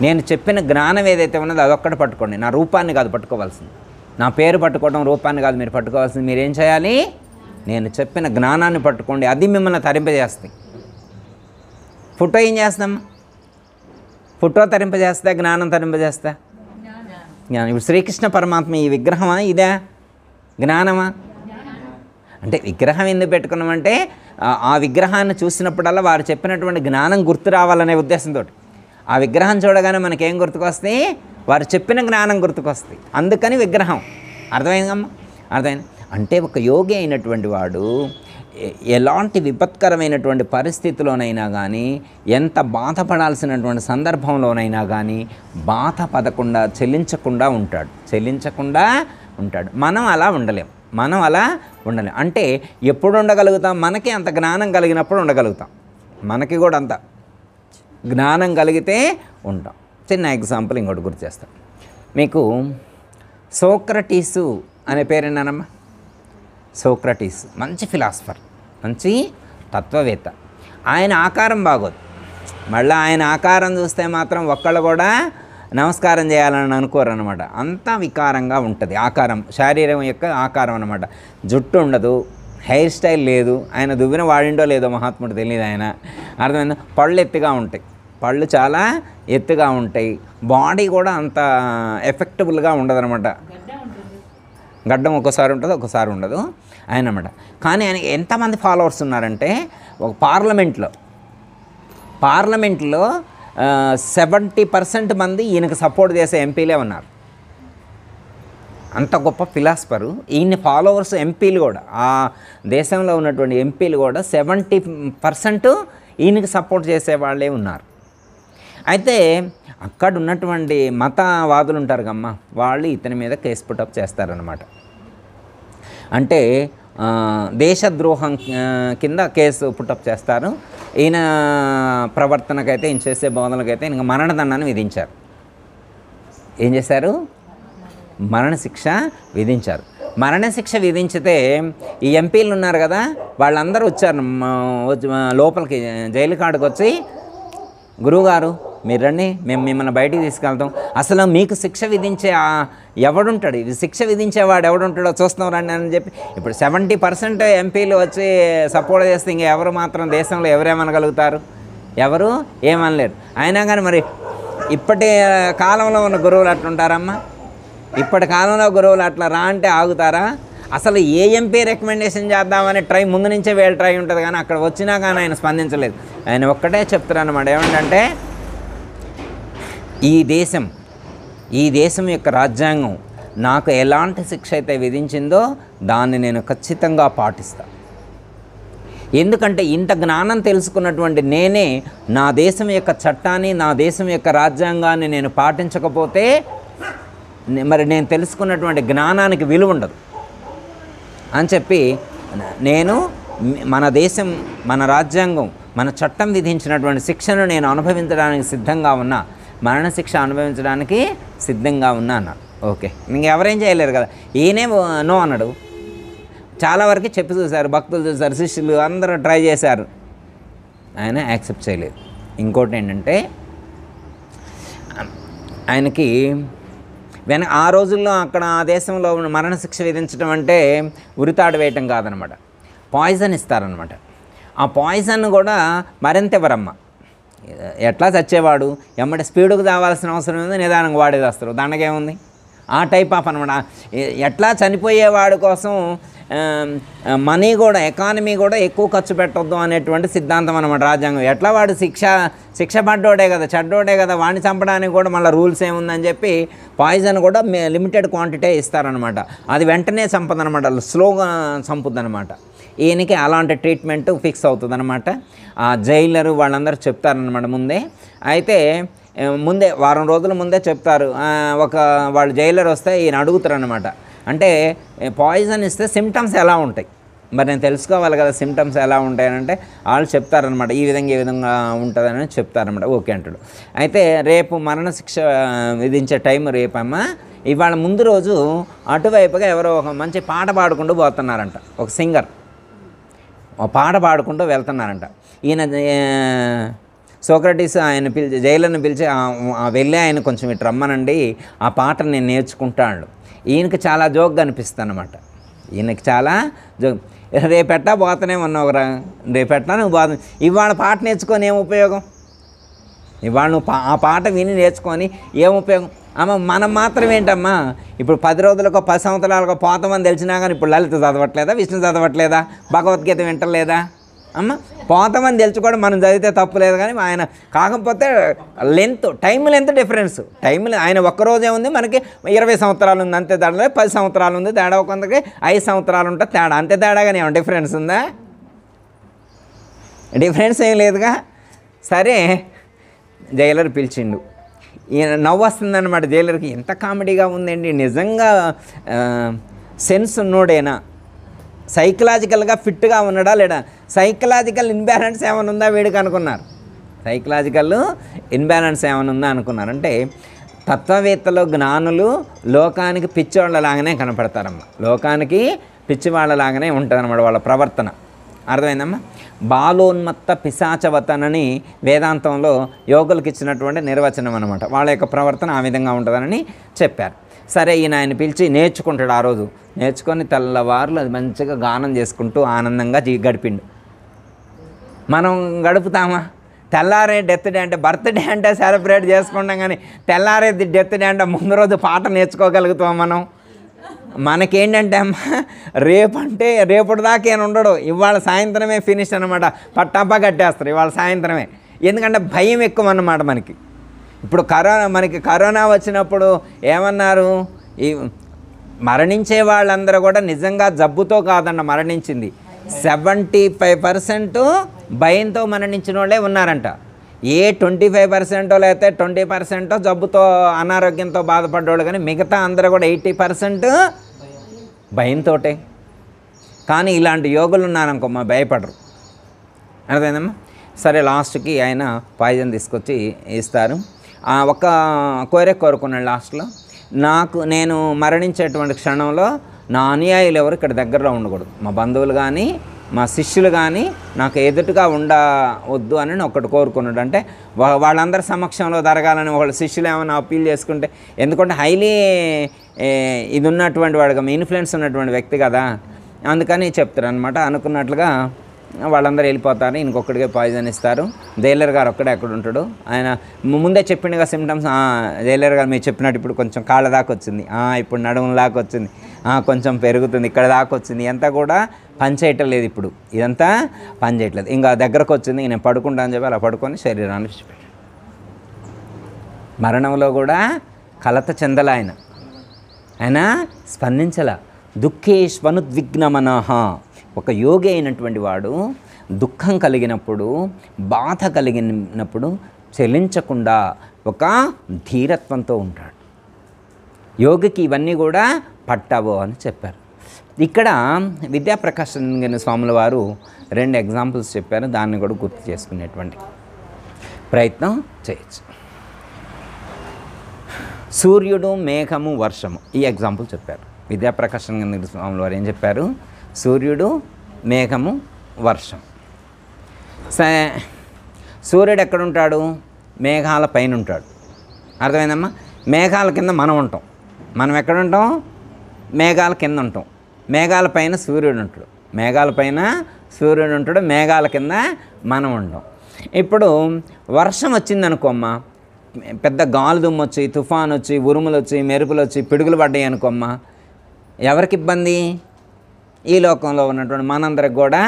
నేను చెప్పిన జ్ఞానం ఏదైతే ఉన్నదో అదొక్కటి పట్టుకోండి, నా రూపాన్ని కాదు పట్టుకోవాల్సింది, నా పేరు పట్టుకోవడం రూపాన్ని కాదు మీరు పట్టుకోవాల్సింది. మీరేం చేయాలి? నేను చెప్పిన జ్ఞానాన్ని పట్టుకోండి, అది మిమ్మల్ని తరింపజేస్తాయి. ఫోటో ఏం చేస్తాం? ఫోటో తరింపజేస్తా, జ్ఞానం తరింపజేస్తా. జ్ఞానం. ఇప్పుడు శ్రీకృష్ణ పరమాత్మ ఈ విగ్రహమా, ఇదే జ్ఞానమా? అంటే విగ్రహం ఎందుకు పెట్టుకున్నామంటే ఆ విగ్రహాన్ని చూసినప్పుడల్లా వారు చెప్పినటువంటి జ్ఞానం గుర్తు రావాలనే ఉద్దేశంతో. ఆ విగ్రహం చూడగానే మనకేం గుర్తుకొస్తాయి? వారు చెప్పిన జ్ఞానం గుర్తుకొస్తాయి. అందుకని విగ్రహం. అర్థమైందమ్మా? అర్థమైంది. అంటే ఒక యోగి అయినటువంటి వాడు ఎలాంటి విపత్కరమైనటువంటి పరిస్థితిలోనైనా కానీ, ఎంత బాధపడాల్సినటువంటి సందర్భంలోనైనా కానీ బాధపడకుండా, చెల్లించకుండా ఉంటాడు. మనం అలా ఉండలేం. అంటే ఎప్పుడు ఉండగలుగుతాం? మనకి అంత జ్ఞానం కలిగినప్పుడు ఉండగలుగుతాం. మనకి కూడా అంత జ్ఞానం కలిగితే ఉంటాం. చిన్న ఎగ్జాంపుల్ ఇంకోటి గుర్తు చేస్తాం మీకు. సోక్రటీసు అనే పేరేనానమ్మా? సోక్రటీస్ మంచి ఫిలాసఫర్, మంచి తత్వవేత్త. ఆయన ఆకారం బాగోదు. మళ్ళీ ఆయన ఆకారం చూస్తే మాత్రం ఒక్కళ్ళు కూడా నమస్కారం చేయాలని అనుకోరు అనమాట. అంతా వికారంగా ఉంటుంది ఆకారం, శారీరం యొక్క ఆకారం అనమాట. జుట్టు ఉండదు, హెయిర్ స్టైల్ లేదు. ఆయన దువ్విన వాడిండో లేదో మహాత్ముడు తెలియదు ఆయన. అర్థమైందా? పళ్ళు ఎత్తుగా ఉంటాయి, పళ్ళు చాలా ఎత్తుగా ఉంటాయి. బాడీ కూడా అంత ఎఫెక్టబుల్గా ఉండదు అనమాట. గడ్డం ఒక్కోసారి ఉంటుంది, ఒక్కోసారి ఉండదు ఆయన అన్నమాట. కానీ ఆయనకి ఎంతమంది ఫాలోవర్స్ ఉన్నారంటే, ఒక పార్లమెంట్లో 70% మంది ఈయనకు సపోర్ట్ చేసే ఎంపీలే ఉన్నారు. అంత గొప్ప ఫిలాసఫరు. ఈయన ఫాలోవర్స్ ఎంపీలు కూడా, ఆ దేశంలో ఉన్నటువంటి ఎంపీలు కూడా 70% ఈయనకి సపోర్ట్ చేసే వాళ్ళే ఉన్నారు. అయితే అక్కడ ఉన్నటువంటి మతవాదులు ఉంటారు కమ్మ, వాళ్ళు ఇతని మీద కేసు పుటప్ చేస్తారనమాట. అంటే దేశద్రోహం కింద కేసు పుటప్ చేస్తారు. ఈయన ప్రవర్తనకైతే, ఈయన చేసే బోధనలకైతే ఈయన మరణదండాన్ని విధించారు. ఏం చేశారు? మరణశిక్ష విధించారు. మరణశిక్ష విధించితే ఈ ఎంపీలు ఉన్నారు కదా, వాళ్ళందరూ వచ్చారు లోపలికి, జైలు కాడికి వచ్చి, గురువుగారు మీరు రండి, మేము మిమ్మల్ని బయటికి తీసుకెళ్తాం. అసలు మీకు శిక్ష విధించే ఎవడుంటాడు, ఇది శిక్ష విధించేవాడు ఎవడుంటాడో చూస్తాం రండి అని చెప్పి. ఇప్పుడు 70% ఎంపీలు వచ్చి సపోర్ట్ చేస్తే ఇంక ఎవరు మాత్రం దేశంలో ఎవరేమనగలుగుతారు? ఎవరు ఏమనలేరు. అయినా కానీ మరి ఇప్పటి కాలంలో ఉన్న గురువులు అట్లుంటారమ్మా? ఇప్పటి కాలంలో గురువులు అట్లా రా అంటే ఆగుతారా? అసలు ఏ ఎంపీ రికమెండేషన్ చేద్దామని ముందు నుంచే వేలు ట్రై ఉంటుంది, కానీ అక్కడ వచ్చినా కానీ ఆయన స్పందించలేదు. ఆయన ఒక్కటే చెప్తారన్నమాట, ఏమంటే ఈ దేశం యొక్క రాజ్యాంగం నాకు ఎలాంటి శిక్ష అయితే విధించిందో దాన్ని నేను ఖచ్చితంగా పాటిస్తాను. ఎందుకంటే ఇంత జ్ఞానం తెలుసుకున్నటువంటి నేనే నా దేశం యొక్క చట్టాన్ని, నా దేశం యొక్క రాజ్యాంగాన్ని నేను పాటించకపోతే మరి నేను తెలుసుకున్నటువంటి జ్ఞానానికి విలువ ఉండదు అని చెప్పి, నేను మన దేశం, మన రాజ్యాంగం, మన చట్టం విధించినటువంటి శిక్షను నేను అనుభవించడానికి సిద్ధంగా ఉన్నా, మరణశిక్ష అనుభవించడానికి సిద్ధంగా ఉన్నా అన్నాడు. ఓకే, ఇంకెవరేం చేయలేరు కదా. ఈయనే నో అన్నాడు. చాలా వరకు చెప్పి చూశారు, భక్తులు చూశారు, శిష్యులు అందరూ ట్రై చేశారు, ఆయన యాక్సెప్ట్ చేయలేదు. ఇంకోటి ఏంటంటే, ఆయనకి ఆ రోజుల్లో అక్కడ ఆ దేశంలో మరణశిక్ష విధించడం అంటే ఉరితాడు వేయటం కాదనమాట, పాయిజన్ ఇస్తారనమాట. ఆ పాయిజన్ కూడా మరింత ఎవరమ్మ, ఎట్లా చచ్చేవాడు ఎమ్మటి స్పీడ్కి తావాల్సిన అవసరం ఉంది, నిదానంగా వాడేది వస్తారు, దండగేముంది, ఆ టైప్ ఆఫ్ అనమాట. ఎట్లా చనిపోయేవాడు కోసం మనీ కూడా, ఎకానమీ కూడా ఎక్కువ ఖర్చు పెట్టొద్దు అనేటువంటి సిద్ధాంతం అనమాట రాజ్యాంగం. ఎట్లా వాడు శిక్ష పడ్డోడే కదా, చెడ్డోడే కదా, వాడిని చంపడానికి కూడా మళ్ళీ రూల్స్ ఏముందని చెప్పి పాయిజన్ కూడా లిమిటెడ్ క్వాంటిటీ ఇస్తారనమాట. అది వెంటనే చంపదనమాట, స్లోగా చంపుద్దనమాట. ఈయనకి అలాంటి ట్రీట్మెంట్ ఫిక్స్ అవుతుందన్నమాట. ఆ జైలరు వాళ్ళందరూ చెప్తారనమాట ముందే. అయితే ముందే వారం రోజుల ముందే చెప్తారు. వాళ్ళు జైలర్ వస్తే ఈయన అడుగుతారనమాట, అంటే పాయిజన్ ఇస్తే సిమ్టమ్స్ ఎలా ఉంటాయి, మరి నేను తెలుసుకోవాలి కదా సిమ్టమ్స్ ఎలా ఉంటాయనంటే వాళ్ళు చెప్తారనమాట, ఈ విధంగా ఉంటుందని చెప్తారనమాట. ఓకే అంటాడు. అయితే రేపు మరణశిక్ష విధించే టైం రేపమ్మా, ఇవాళ ముందు రోజు అటువైపుగా ఎవరో ఒక మంచి పాట పాడుకుంటూ పోతున్నారంట, ఒక సింగర్ పాట పాడుకుంటూ వెళ్తున్నారంట. ఈయన సోక్రటీస్ ఆయన జైలర్ని పిలిచి వెళ్ళి ఆయన కొంచెం ఇటు రమ్మనండి, ఆ పాటను నేను నేర్చుకుంటాను. ఈయనకి చాలా జోక్గా అనిపిస్తుంది అన్నమాట. ఈయనకి చాలా జోక్, రేపెట్టా పోతనే ఉన్నావురా, రేపెట్టా నువ్వు పోతా, ఇవాళ పాట నేర్చుకొని ఏం ఉపయోగం, ఇవాళ నువ్వు ఆ పాట విని నేర్చుకొని ఏం ఉపయోగం అమ్మ. మనం మాత్రం ఏంటమ్మా, ఇప్పుడు 10 రోజులకో 10 సంవత్సరాలకో పోతామని తెలిసినా కానీ ఇప్పుడు లలిత చదవట్లేదా, విష్ణు చదవట్లేదా, భగవద్గీత వింటలేదా అమ్మ? పోతామని తెలుసుకోవడం మనం చదివితే తప్పు లేదు, కానీ ఆయన కాకపోతే టైం లెంత్ డిఫరెన్స్. ఆయన ఒక్కరోజే ఉంది, మనకి 20 సంవత్సరాలు ఉంది అంతే తేడా, 10 సంవత్సరాలు ఉంది తేడా, కొందరికి 5 సంవత్సరాలు ఉంటే తేడా, అంతే తేడాగానే ఏమన్నా డిఫరెన్స్ ఉందా? డిఫరెన్స్ ఏం లేదుగా. సరే జైలర్ పిలిచిండు, ఈయన నవ్వు వస్తుందన్నమాట జైలర్కి. ఎంత కామెడీగా ఉందండి నిజంగా, సెన్స్ ఉన్నోడేనా, సైకలాజికల్గా ఫిట్గా ఉన్నాడా లేడా, సైకలాజికల్ ఇన్బ్యాలెన్స్ ఏమైనా ఉందా వీడికి అనుకున్నారు, సైకలాజికల్ ఇన్బ్యాలెన్స్ ఏమైనా ఉందా అనుకున్నారు. అంటే తత్వవేత్తలు, జ్ఞానులు లోకానికి పిచ్చివాళ్ళలాగానే కనపడతారమ్మ, లోకానికి పిచ్చివాళ్ళలాగానే ఉంటుంది అన్నమాట వాళ్ళ ప్రవర్తన. అర్థమైందమ్మా? బాలోన్మత్త పిశాచవతనని వేదాంతంలో యోగులకు ఇచ్చినటువంటి నిర్వచనం అనమాట. వాళ్ళ యొక్క ప్రవర్తన ఆ విధంగా ఉంటుందని చెప్పారు. సరే, ఈయన ఆయన పిలిచి నేర్చుకుంటాడు. ఆ రోజు నేర్చుకొని తెల్లవారులు అది మంచిగా గానం చేసుకుంటూ ఆనందంగా గడిపిండు. మనం గడుపుతామా? తెల్లారే డెత్ డే అంటే బర్త్డే అంటే సెలబ్రేట్ చేసుకుంటాం, కానీ తెల్లారే డెత్ డే అంటే ముందు రోజు పాట నేర్చుకోగలుగుతాం మనం? మనకేంటంటే అమ్మ, రేపంటే రేపటి దాకా ఏం ఉండడు, ఇవాళ సాయంత్రమే ఫినిష్ అనమాట. పట్టాపా కట్టేస్తారు ఇవాళ సాయంత్రమే. ఎందుకంటే భయం ఎక్కువ అన్నమాట మనకి. ఇప్పుడు మనకి కరోనా వచ్చినప్పుడు ఏమన్నారు? ఈ మరణించే వాళ్ళందరూ కూడా నిజంగా జబ్బుతో కాదండి మరణించింది. 75% భయంతో మరణించిన వాళ్ళే ఉన్నారంట. ఏ 25% లేకపోతే 20% జబ్బుతో అనారోగ్యంతో బాధపడ్డోళ్ళు, కానీ మిగతా అందరూ కూడా 80% భయంతో. కానీ ఇలాంటి యోగులు ఉన్నారనుకో మా భయపడరు. అర్థమైందమ్మా? సరే, లాస్ట్కి ఆయన పాయిజన్ తీసుకొచ్చి ఇస్తారు. ఒక కోరుకున్నాడు లాస్ట్లో, నేను మరణించేటువంటి క్షణంలో నా అనుయాయులు ఎవరు ఇక్కడ దగ్గరలో ఉండకూడదు, మా బంధువులు కానీ మా శిష్యులు కానీ నాకు ఎదుటిగా ఉండవద్దు అని ఒకటి కోరుకున్నాడు. అంటే వాళ్ళందరి సమక్షంలో జరగాలని వాళ్ళ శిష్యులు ఏమైనా అప్పీల్ చేసుకుంటే, ఎందుకంటే హైలీ ఇది ఉన్నటువంటి వాడుగా ఇన్ఫ్లుయెన్స్ ఉన్నటువంటి వ్యక్తి కదా, అందుకని చెప్తారు అనమాట. అనుకున్నట్లుగా వాళ్ళందరూ వెళ్ళిపోతారు, ఇంకొకటిగా పాయిజన్ ఇస్తారు. జైలర్ గారు ఒక్కడే అక్కడ ఉంటాడు. ఆయన ముందే చెప్పిండగా సిమ్టమ్స్, జైలర్ గారు మీరు చెప్పినట్టు ఇప్పుడు కొంచెం కాళ్ళ దాకా వచ్చింది, ఇప్పుడు నడుము దాకా వచ్చింది, కొంచెం పెరుగుతుంది, ఇక్కడ దాకా వచ్చింది, ఇదంతా కూడా పని చేయట్లేదు. ఇప్పుడు ఇదంతా పని చేయట్లేదు, ఇంకా దగ్గరకు వచ్చింది, నేను పడుకుంటా అని చెప్పి అలా పడుకొని శరీరాన్ని విడిచిపెట్టాడు. మరణంలో కూడా కలత చెందల ఆయన స్పందించల. దుఃఖేష్వనుద్విగ్నమనః. ఒక యోగి అయినటువంటి వాడు దుఃఖం కలిగినప్పుడు, బాధ కలిగినప్పుడు చలించకుండా ఒక ధీరత్వంతో ఉంటాడు. యోగికి ఇవన్నీ కూడా పట్టవు అని చెప్పారు. ఇక్కడ విద్యాప్రకాశన్ స్వాముల వారు 2 ఎగ్జాంపుల్స్ చెప్పారు. దాన్ని కూడా గుర్తు చేసుకునేటువంటి ప్రయత్నం చేయొచ్చు. సూర్యుడు, మేఘము, వర్షము, ఈ ఎగ్జాంపుల్ చెప్పారు. విద్యాప్రకాశన్ స్వాముల వారు ఏం చెప్పారు? సూర్యుడు, మేఘము, వర్షం. సూర్యుడు ఎక్కడుంటాడు? మేఘాల పైన ఉంటాడు. అర్థమైందమ్మా? మేఘాల కింద మనం ఉంటాం. మనం ఎక్కడుంటాం? మేఘాల కింద ఉంటాం. మేఘాల పైన సూర్యుడు ఉంటాడు. మేఘాల కింద మనం ఉంటాం. ఇప్పుడు వర్షం వచ్చిందనుకోమ్మా, పెద్ద గాలి దుమ్ము వచ్చి, తుఫాన్ వచ్చి, ఉరుములు వచ్చి, మెరుపులు వచ్చి, పిడుగులు పడ్డాయి అనుకోమ్మా, ఎవరికి ఇబ్బంది? ఈ లోకంలో ఉన్నటువంటి మనందరికి కూడా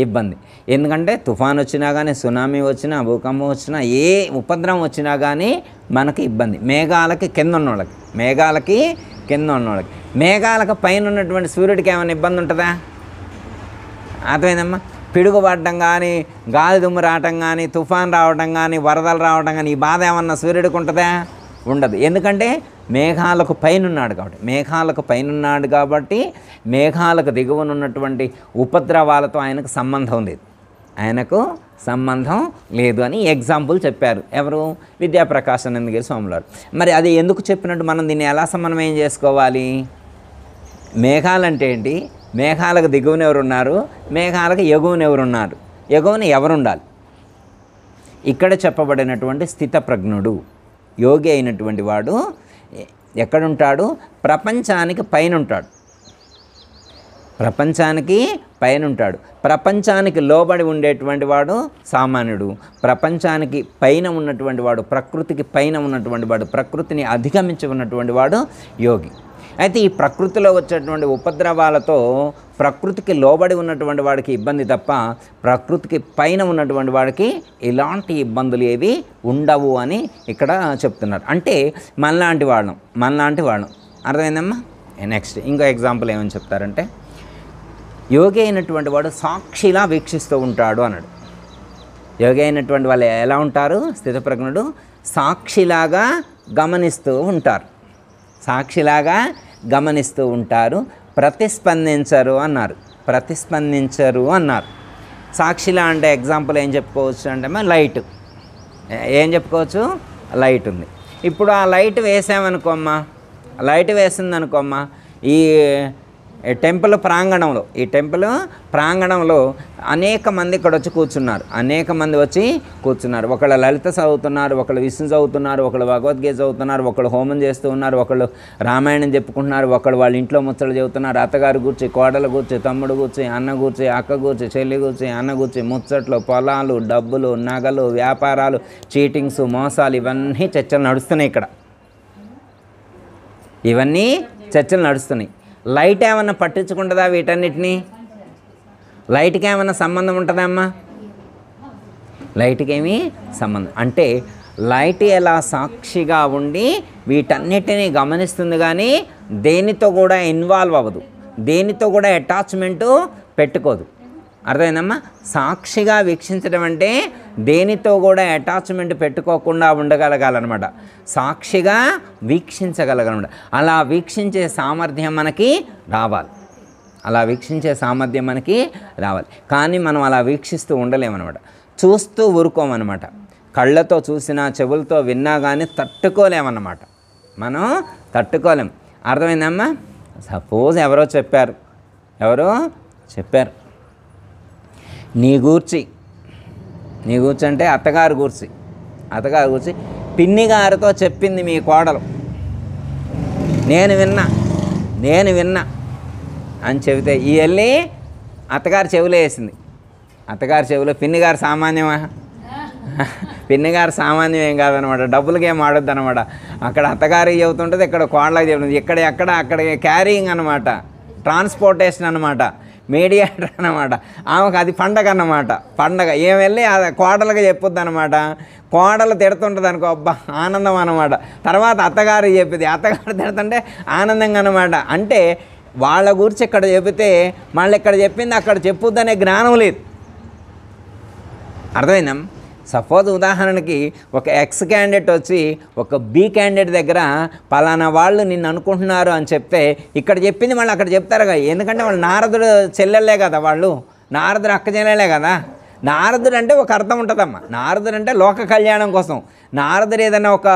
ఇబ్బంది. ఎందుకంటే తుఫాన్ వచ్చినా కానీ, సునామీ వచ్చినా, భూకంపం వచ్చినా, ఏ ఉపద్రవం వచ్చినా కానీ మనకి ఇబ్బంది. మేఘాలకి కింద ఉన్నోళ్ళకి, మేఘాలకు పైన ఉన్నటువంటి సూర్యుడికి ఏమైనా ఇబ్బంది ఉంటుందా? అర్థమైందమ్మా? పిడుగు పడడం కానీ, గాలి దుమ్ము రావటం కానీ, తుఫాన్ రావడం కానీ, వరదలు రావడం కానీ, ఈ బాధ ఏమన్నా సూర్యుడికి ఉంటుందా? ఉండదు. ఎందుకంటే మేఘాలకు పైనున్నాడు కాబట్టి మేఘాలకు దిగువన ఉన్నటువంటి ఉపద్రవాలతో ఆయనకు సంబంధం లేదు అని ఎగ్జాంపుల్ చెప్పారు. ఎవరు? విద్యాప్రకాశానంద స్వాముల వారు. మరి అది ఎందుకు చెప్పినట్టు మనం దీన్ని ఎలా సమన్వయం చేసుకోవాలి? మేఘాలంటే ఏంటి? మేఘాలకు దిగువన ఎవరున్నారు? మేఘాలకు ఎగువన ఎవరున్నారు? ఎగువన ఎవరుండాలి? ఇక్కడ చెప్పబడినటువంటి స్థితప్రజ్ఞుడు యోగి అయినటువంటి వాడు ఎక్కడుంటాడు? ప్రపంచానికి పైన ఉంటాడు. ప్రపంచానికి లోబడి ఉండేటువంటి వాడు సామాన్యుడు. ప్రపంచానికి పైన ఉన్నటువంటి వాడు, ప్రకృతికి పైన ఉన్నటువంటి వాడు, ప్రకృతిని అధిగమించి ఉన్నటువంటి వాడు యోగి. అయితే ఈ ప్రకృతిలో వచ్చేటువంటి ఉపద్రవాలతో ప్రకృతికి లోబడి ఉన్నటువంటి వాడికి ఇబ్బంది తప్ప ప్రకృతికి పైన ఉన్నటువంటి వాడికి ఇలాంటి ఇబ్బందులు ఏవి ఉండవు అని ఇక్కడ చెప్తున్నారు. అంటే మనలాంటి వాళ్ళం. అర్థమైందమ్మా? నెక్స్ట్ ఇంకో ఎగ్జాంపుల్ ఏమని చెప్తారంటే, యోగి అయినటువంటి వాడు సాక్షిలా వీక్షిస్తూ ఉంటాడు అన్నాడు. యోగి అయినటువంటి వాళ్ళు ఎలా ఉంటారు? స్థితప్రజ్ఞుడు సాక్షిలాగా గమనిస్తూ ఉంటారు. ప్రతిస్పందించరు అన్నారు. సాక్షిలా అంటే ఎగ్జాంపుల్ ఏం చెప్పుకోవచ్చు అంటే లైట్. ఏం చెప్పుకోవచ్చు? లైట్ ఉంది. ఇప్పుడు ఆ లైట్ వేసామనుకోమ్మా, ఈ టెంపుల్ ప్రాంగణంలో, ఈ టెంపుల్ ప్రాంగణంలో అనేక మంది ఇక్కడ వచ్చి కూర్చున్నారు. అనేక మంది వచ్చి కూర్చున్నారు. ఒకళ్ళు లలిత చదువుతున్నారు, ఒకళ్ళు విష్ణు చదువుతున్నారు, ఒకళ్ళు భగవద్గీత చదువుతున్నారు, ఒకళ్ళు హోమం చేస్తూ ఉన్నారు, ఒకళ్ళు రామాయణం చెప్పుకుంటున్నారు, ఒకళ్ళు వాళ్ళ ఇంట్లో ముచ్చట్లు చెబుతున్నారు. అత్తగారు కూర్చి, కోడలు కూర్చి, తమ్ముడు కూర్చి, అన్న కూర్చి, అక్క కూర్చి, చెల్లి కూర్చి, అన్న కూర్చి, ముచ్చట్లు, పొలాలు, డబ్బులు, నగలు, వ్యాపారాలు, చీటింగ్స్, మోసాలు, ఇవన్నీ చర్చలు నడుస్తున్నాయి ఇక్కడ. ఇవన్నీ చర్చలు నడుస్తున్నాయి. లైట్ ఏమన్నా పట్టించుకుంటుందా వీటన్నిటినీ? లైట్కి ఏమన్నా సంబంధం ఉంటుందా అమ్మా? లైట్కి ఏమీ సంబంధం అంటే లైట్ ఎలా సాక్షిగా ఉండి వీటన్నిటినీ గమనిస్తుంది, కానీ దేనితో కూడా ఇన్వాల్వ్ అవ్వదు, దేనితో కూడా అటాచ్మెంటు పెట్టుకోదు. అర్థమైందమ్మా? సాక్షిగా వీక్షించడం అంటే దేనితో కూడా అటాచ్మెంట్ పెట్టుకోకుండా ఉండగలగాలన్నమాట. సాక్షిగా వీక్షించగలగాలన్నమాట. అలా వీక్షించే సామర్థ్యం మనకి రావాలి. అలా వీక్షించే సామర్థ్యం మనకి రావాలి. కానీ మనం అలా వీక్షిస్తూ ఉండలేమన్నమాట. చూస్తూ ఊరుకోమన్నమాట. కళ్ళతో చూసినా, చెవులతో విన్నా కానీ తట్టుకోలేమన్నమాట. మనం తట్టుకోలేం. అర్థమైందమ్మా? సపోజ్ ఎవరో చెప్పారు నీ గూర్చి అంటే అత్తగారు గూర్చి పిన్ని గారితో చెప్పింది మీ కోడలు, నేను విన్నా అని చెబితే ఈ వెళ్ళి అత్తగారు చెవిలో వేసింది. అత్తగారి చెవిలో పిన్నిగారు సామాన్యమా? పిన్నిగారు సామాన్యం ఏం కాదనమాట. డబ్బులకి ఏం ఆడొద్దు అనమాట. అక్కడ అత్తగారికి చెబుతుంటుంది, ఇక్కడ కోడలకి చెబుతుంది. అక్కడ క్యారింగ్ అనమాట, ట్రాన్స్పోర్టేషన్ అనమాట, మీడియేటర్ అన్నమాట. ఆమెకు అది పండగ అన్నమాట. పండగ ఏం వెళ్ళి కోడలుగా చెప్పొద్దు అనమాట. కోడలు తిడుతుంటుంది అనుకో, అబ్బా ఆనందం అన్నమాట. తర్వాత అత్తగారు చెప్పింది, అత్తగారు తిడుతుంటే ఆనందంగా అనమాట. అంటే వాళ్ళ గురించి ఇక్కడ చెబితే మళ్ళీ ఇక్కడ చెప్పింది అక్కడ చెప్పొద్దనే జ్ఞానం లేదు. అర్థమైందా? సపోజ్ ఉదాహరణకి ఒక ఎక్స్ క్యాండిడేట్ వచ్చి ఒక బి క్యాండిడేట్ దగ్గర పలానా వాళ్ళు నిన్ను అనుకుంటున్నారు అని చెప్తే ఇక్కడ చెప్పింది మళ్ళీ అక్కడ చెప్తారు కదా. ఎందుకంటే వాళ్ళు నారదుడు చెల్లెళ్ళే కదా, వాళ్ళు నారదుడు అక్క చెల్లెలే కదా. నారదుడు అంటే ఒక అర్థం ఉంటుందమ్మా. నారదుడు అంటే లోక కళ్యాణం కోసం. నారదుడు ఏదైనా ఒక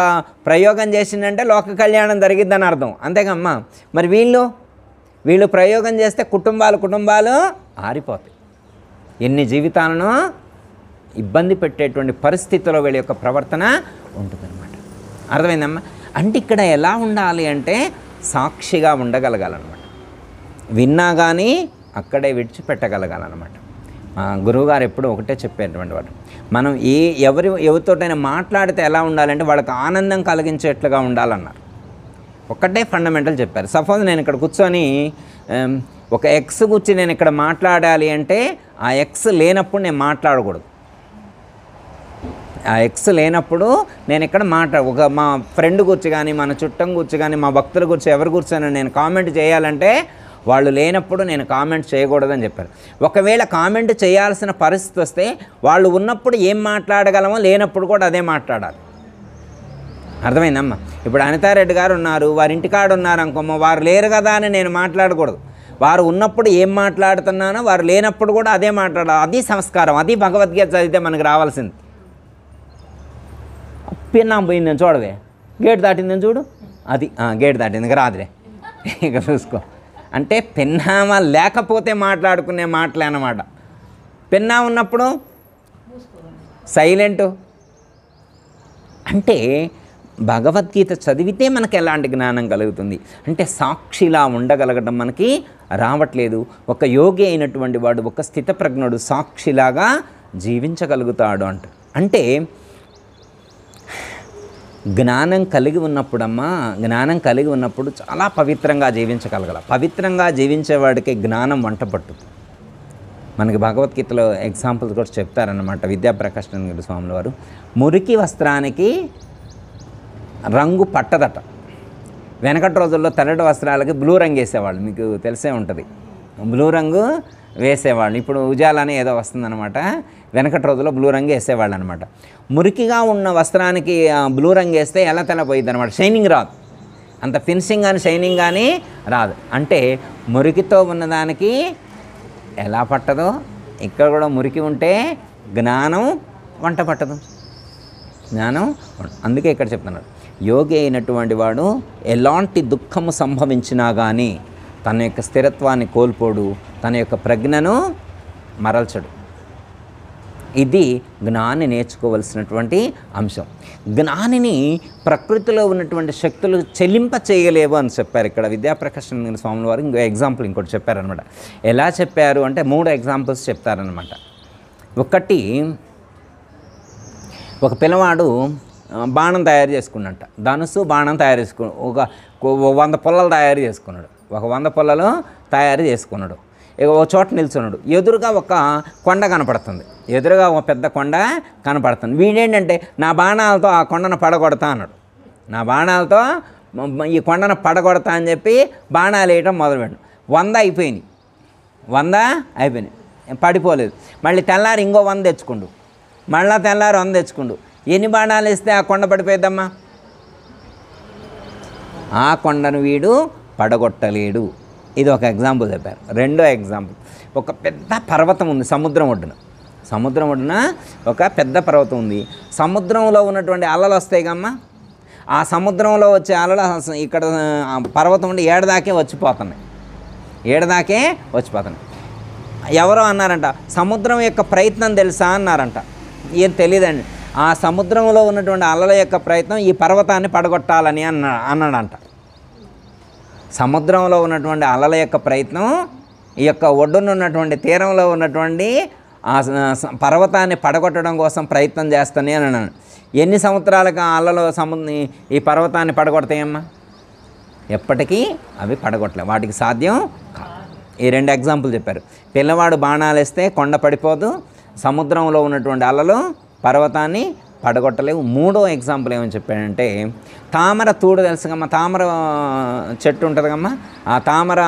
ప్రయోగం చేసిందంటే లోక కళ్యాణం జరిగిద్దని అర్థం, అంతేకమ్మా. మరి వీళ్ళు ప్రయోగం చేస్తే కుటుంబాలు ఆరిపోతాయి. ఎన్ని జీవితాలను ఇబ్బంది పెట్టేటువంటి పరిస్థితుల్లో వీళ్ళ యొక్క ప్రవర్తన ఉంటుందన్నమాట. అర్థమైందమ్మా? అంటే ఇక్కడ ఎలా ఉండాలి అంటే సాక్షిగా ఉండగలగాలన్నమాట. విన్నా కానీ అక్కడే విడిచిపెట్టగలగాలన్నమాట. మా గురువుగారు ఎప్పుడూ ఒకటే చెప్పేటువంటి వాడు, మనం ఎవరితోటైనా మాట్లాడితే ఎలా ఉండాలంటే వాళ్ళకి ఆనందం కలిగించేట్లుగా ఉండాలన్నారు. ఒక్కటే ఫండమెంటల్ చెప్పారు. సపోజ్ నేను ఇక్కడ కూర్చొని ఒక ఎక్స్ గురించి నేను ఇక్కడ మాట్లాడాలి అంటే ఆ ఎక్స్ లేనప్పుడు నేను మాట్లాడకూడదు. ఆ ఎక్స్ లేనప్పుడు నేను ఇక్కడ ఒక మా ఫ్రెండ్ గురించి కానీ, మన చుట్టం గురించి కానీ, మా భక్తుల గురించి ఎవరి గురించి నేను కామెంట్ చేయాలంటే వాళ్ళు లేనప్పుడు నేను కామెంట్ చేయకూడదని చెప్పారు. ఒకవేళ కామెంట్ చేయాల్సిన పరిస్థితి వస్తే వాళ్ళు ఉన్నప్పుడు ఏం మాట్లాడగలమో లేనప్పుడు కూడా అదే మాట్లాడాలి. అర్థమైందమ్మా? ఇప్పుడు అనితారెడ్డి గారు ఉన్నారు, వారి ఇంటికాడు ఉన్నారు అనుకోమ్మ, వారు లేరు కదా అని నేను మాట్లాడకూడదు. వారు ఉన్నప్పుడు ఏం మాట్లాడుతున్నానో వారు లేనప్పుడు కూడా అదే మాట్లాడాలి. అది సంస్కారం, అది భగవద్గీత చదివితే మనకు రావాల్సింది. పిన్నాం పోయిందని చూడవే, గేట్ దాటిందని చూడు, అది గేట్ దాటింది ఇక రాదులే, ఇక చూసుకో. అంటే పిన్నామా లేకపోతే మాట్లాడుకునే మాటలే అన్నమాట. పిన్నా ఉన్నప్పుడు సైలెంటు. అంటే భగవద్గీత చదివితే మనకి ఎలాంటి జ్ఞానం కలుగుతుంది అంటే సాక్షిలా ఉండగలగడం మనకి రావట్లేదు. ఒక యోగి అయినటువంటి వాడు, ఒక స్థితప్రజ్ఞుడు సాక్షిలాగా జీవించగలుగుతాడు అంటే జ్ఞానం కలిగి ఉన్నప్పుడు చాలా పవిత్రంగా జీవించగలగాలి. పవిత్రంగా జీవించేవాడికి జ్ఞానం వంట పట్టుతుంది. మనకి భగవద్గీతలో ఎగ్జాంపుల్స్ కూడా చెప్తారన్నమాట. విద్యాప్రకాశానంద స్వాముల వారు, మురికి వస్త్రానికి రంగు పట్టదట. వెనకటి రోజుల్లో తెల్లటి వస్త్రాలకి బ్లూ రంగు వేసేవాళ్ళు, మీకు తెలిసే ఉంటుంది. బ్లూ రంగు వేసేవాళ్ళు. ఇప్పుడు ఉజాలని ఏదో వస్తుందన్నమాట. వెనకటి రోజుల్లో బ్లూ రంగు వేసేవాళ్ళు అనమాట. మురికిగా ఉన్న వస్త్రానికి బ్లూ రంగు వేస్తే ఎలా తెల్లపోయిద్ది అనమాట, షైనింగ్ రాదు, అంత ఫినిషింగ్ కానీ షైనింగ్ కానీ రాదు. అంటే మురికితో ఉన్నదానికి ఎలా పట్టదో ఇక్కడ కూడా మురికి ఉంటే జ్ఞానం వంట పట్టదు. జ్ఞానం అందుకే ఇక్కడ చెప్తున్నాడు, యోగి అయినటువంటి వాడు ఎలాంటి దుఃఖము సంభవించినా కానీ తన యొక్క స్థిరత్వాన్ని కోల్పోడు, తన యొక్క ప్రజ్ఞను మరల్చడు. ఇది జ్ఞాని నేర్చుకోవలసినటువంటి అంశం. జ్ఞానిని ప్రకృతిలో ఉన్నటువంటి శక్తులు చెల్లింప చేయలేవు అని చెప్పారు. ఇక్కడ విద్యాప్రకాశ్ స్వాముల వారు ఇంకో ఎగ్జాంపుల్ ఇంకోటి చెప్పారనమాట. ఎలా చెప్పారు అంటే 3 ఎగ్జాంపుల్స్ చెప్తారనమాట. ఒకటి, ఒక పిల్లవాడు బాణం తయారు చేసుకున్నట్ట, ధనుసు బాణం తయారు చేసుకున్నాడు. ఒక 100 పుల్లలు తయారు చేసుకున్నాడు. ఒక 100 పుల్లలు తయారు చేసుకున్నాడు. ఇక ఒక చోట నిల్చున్నాడు. ఎదురుగా ఒక కొండ కనపడుతుంది. ఎదురుగా ఒక పెద్ద కొండ కనపడుతుంది. వీడేంటంటే నా బాణాలతో ఆ కొండను పడగొడతా అన్నాడు. నా బాణాలతో ఈ కొండను పడగొడతా అని చెప్పి బాణాలు వేయటం మొదలుపెట్టాడు. 100 అయిపోయినాయి. 100 అయిపోయినాయి, పడిపోలేదు. మళ్ళీ తెల్లారి ఇంకో 100 తెచ్చుకుండు. మళ్ళీ తెల్లారి 100 తెచ్చుకుండు. ఎన్ని బాణాలు వేస్తే ఆ కొండ పడిపోయిద్దమ్మా? ఆ కొండను వీడు పడగొట్టలేడు. ఇది ఒక ఎగ్జాంపుల్ చెప్పారు. రెండో ఎగ్జాంపుల్, ఒక పెద్ద పర్వతం ఉంది సముద్రం ఒడ్డున. సముద్రం ఒడ్డున ఒక పెద్ద పర్వతం ఉంది. సముద్రంలో ఉన్నటువంటి అలలు వస్తాయి కమ్మా, ఆ సముద్రంలో వచ్చే అలలు ఇక్కడ పర్వతం ఉండి ఏడదాకే వచ్చిపోతున్నాయి. ఎవరో అన్నారంట, సముద్రం యొక్క ప్రయత్నం తెలుసా అన్నారంట. ఏం తెలియదండి. ఆ సముద్రంలో ఉన్నటువంటి అలల యొక్క ప్రయత్నం ఈ పర్వతాన్ని పడగొట్టాలని అన్నాడంట. సముద్రంలో ఉన్నటువంటి అలల యొక్క ప్రయత్నం ఈ యొక్క ఒడ్డున ఉన్నటువంటి తీరంలో ఉన్నటువంటి ఆ పర్వతాన్ని పడగొట్టడం కోసం ప్రయత్నం చేస్తానే అని అన్నాను. ఎన్ని సంవత్సరాలుగా అలలు ఈ పర్వతాన్ని పడగొడతాయమ్మా? ఎప్పటికీ అవి పడగొట్టలే, వాటికి సాధ్యం కాదు. ఈ 2 ఎగ్జాంపుల్ చెప్పారు. పిల్లవాడు బాణాలు వేస్తే కొండ పడిపోదు, సముద్రంలో ఉన్నటువంటి అలలు పర్వతాన్ని పడగొట్టలేవు. 3వ ఎగ్జాంపుల్ ఏమని చెప్పాడంటే, తామర తూడు తెలుసుగమ్మా, తామర చెట్టు ఉంటుంది కమ్మా, ఆ తామర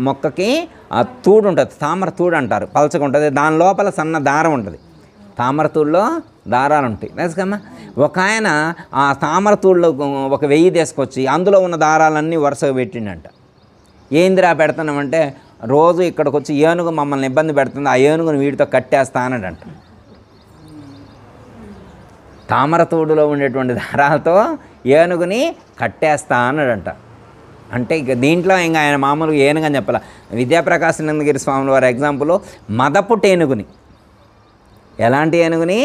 మొక్కకి ఆ తూడు ఉంటుంది, తామర తూడు అంటారు, పలచగా ఉంటుంది. దాని లోపల సన్న దారం ఉంటుంది. తామర తూడులో దారాలు ఉంటాయి తెలుసుకమ్మా. ఒక ఆయన ఆ తామర తూడులో ఒక 1000 తీసుకొచ్చి అందులో ఉన్న దారాలన్నీ వరుసగా పెట్టిండంట. ఏందిరా పెడతామంటే, రోజు ఇక్కడికి వచ్చి ఏనుగు మమ్మల్ని ఇబ్బంది పెడుతుంది, ఆ ఏనుగుని వీటితో కట్టేస్తా అన్నాడంట. తామర తోడులో ఉండేటువంటి దారాలతో ఏనుగుని కట్టేస్తా అన్నాడంట. అంటే ఇక దీంట్లో ఇంకా ఆయన మామూలుగా ఏనుగని చెప్పాల. విద్యాప్రకాశానందగిరి స్వాముల వారి ఎగ్జాంపుల్ మదపుటేనుగుని, ఎలాంటి ఏనుగుని?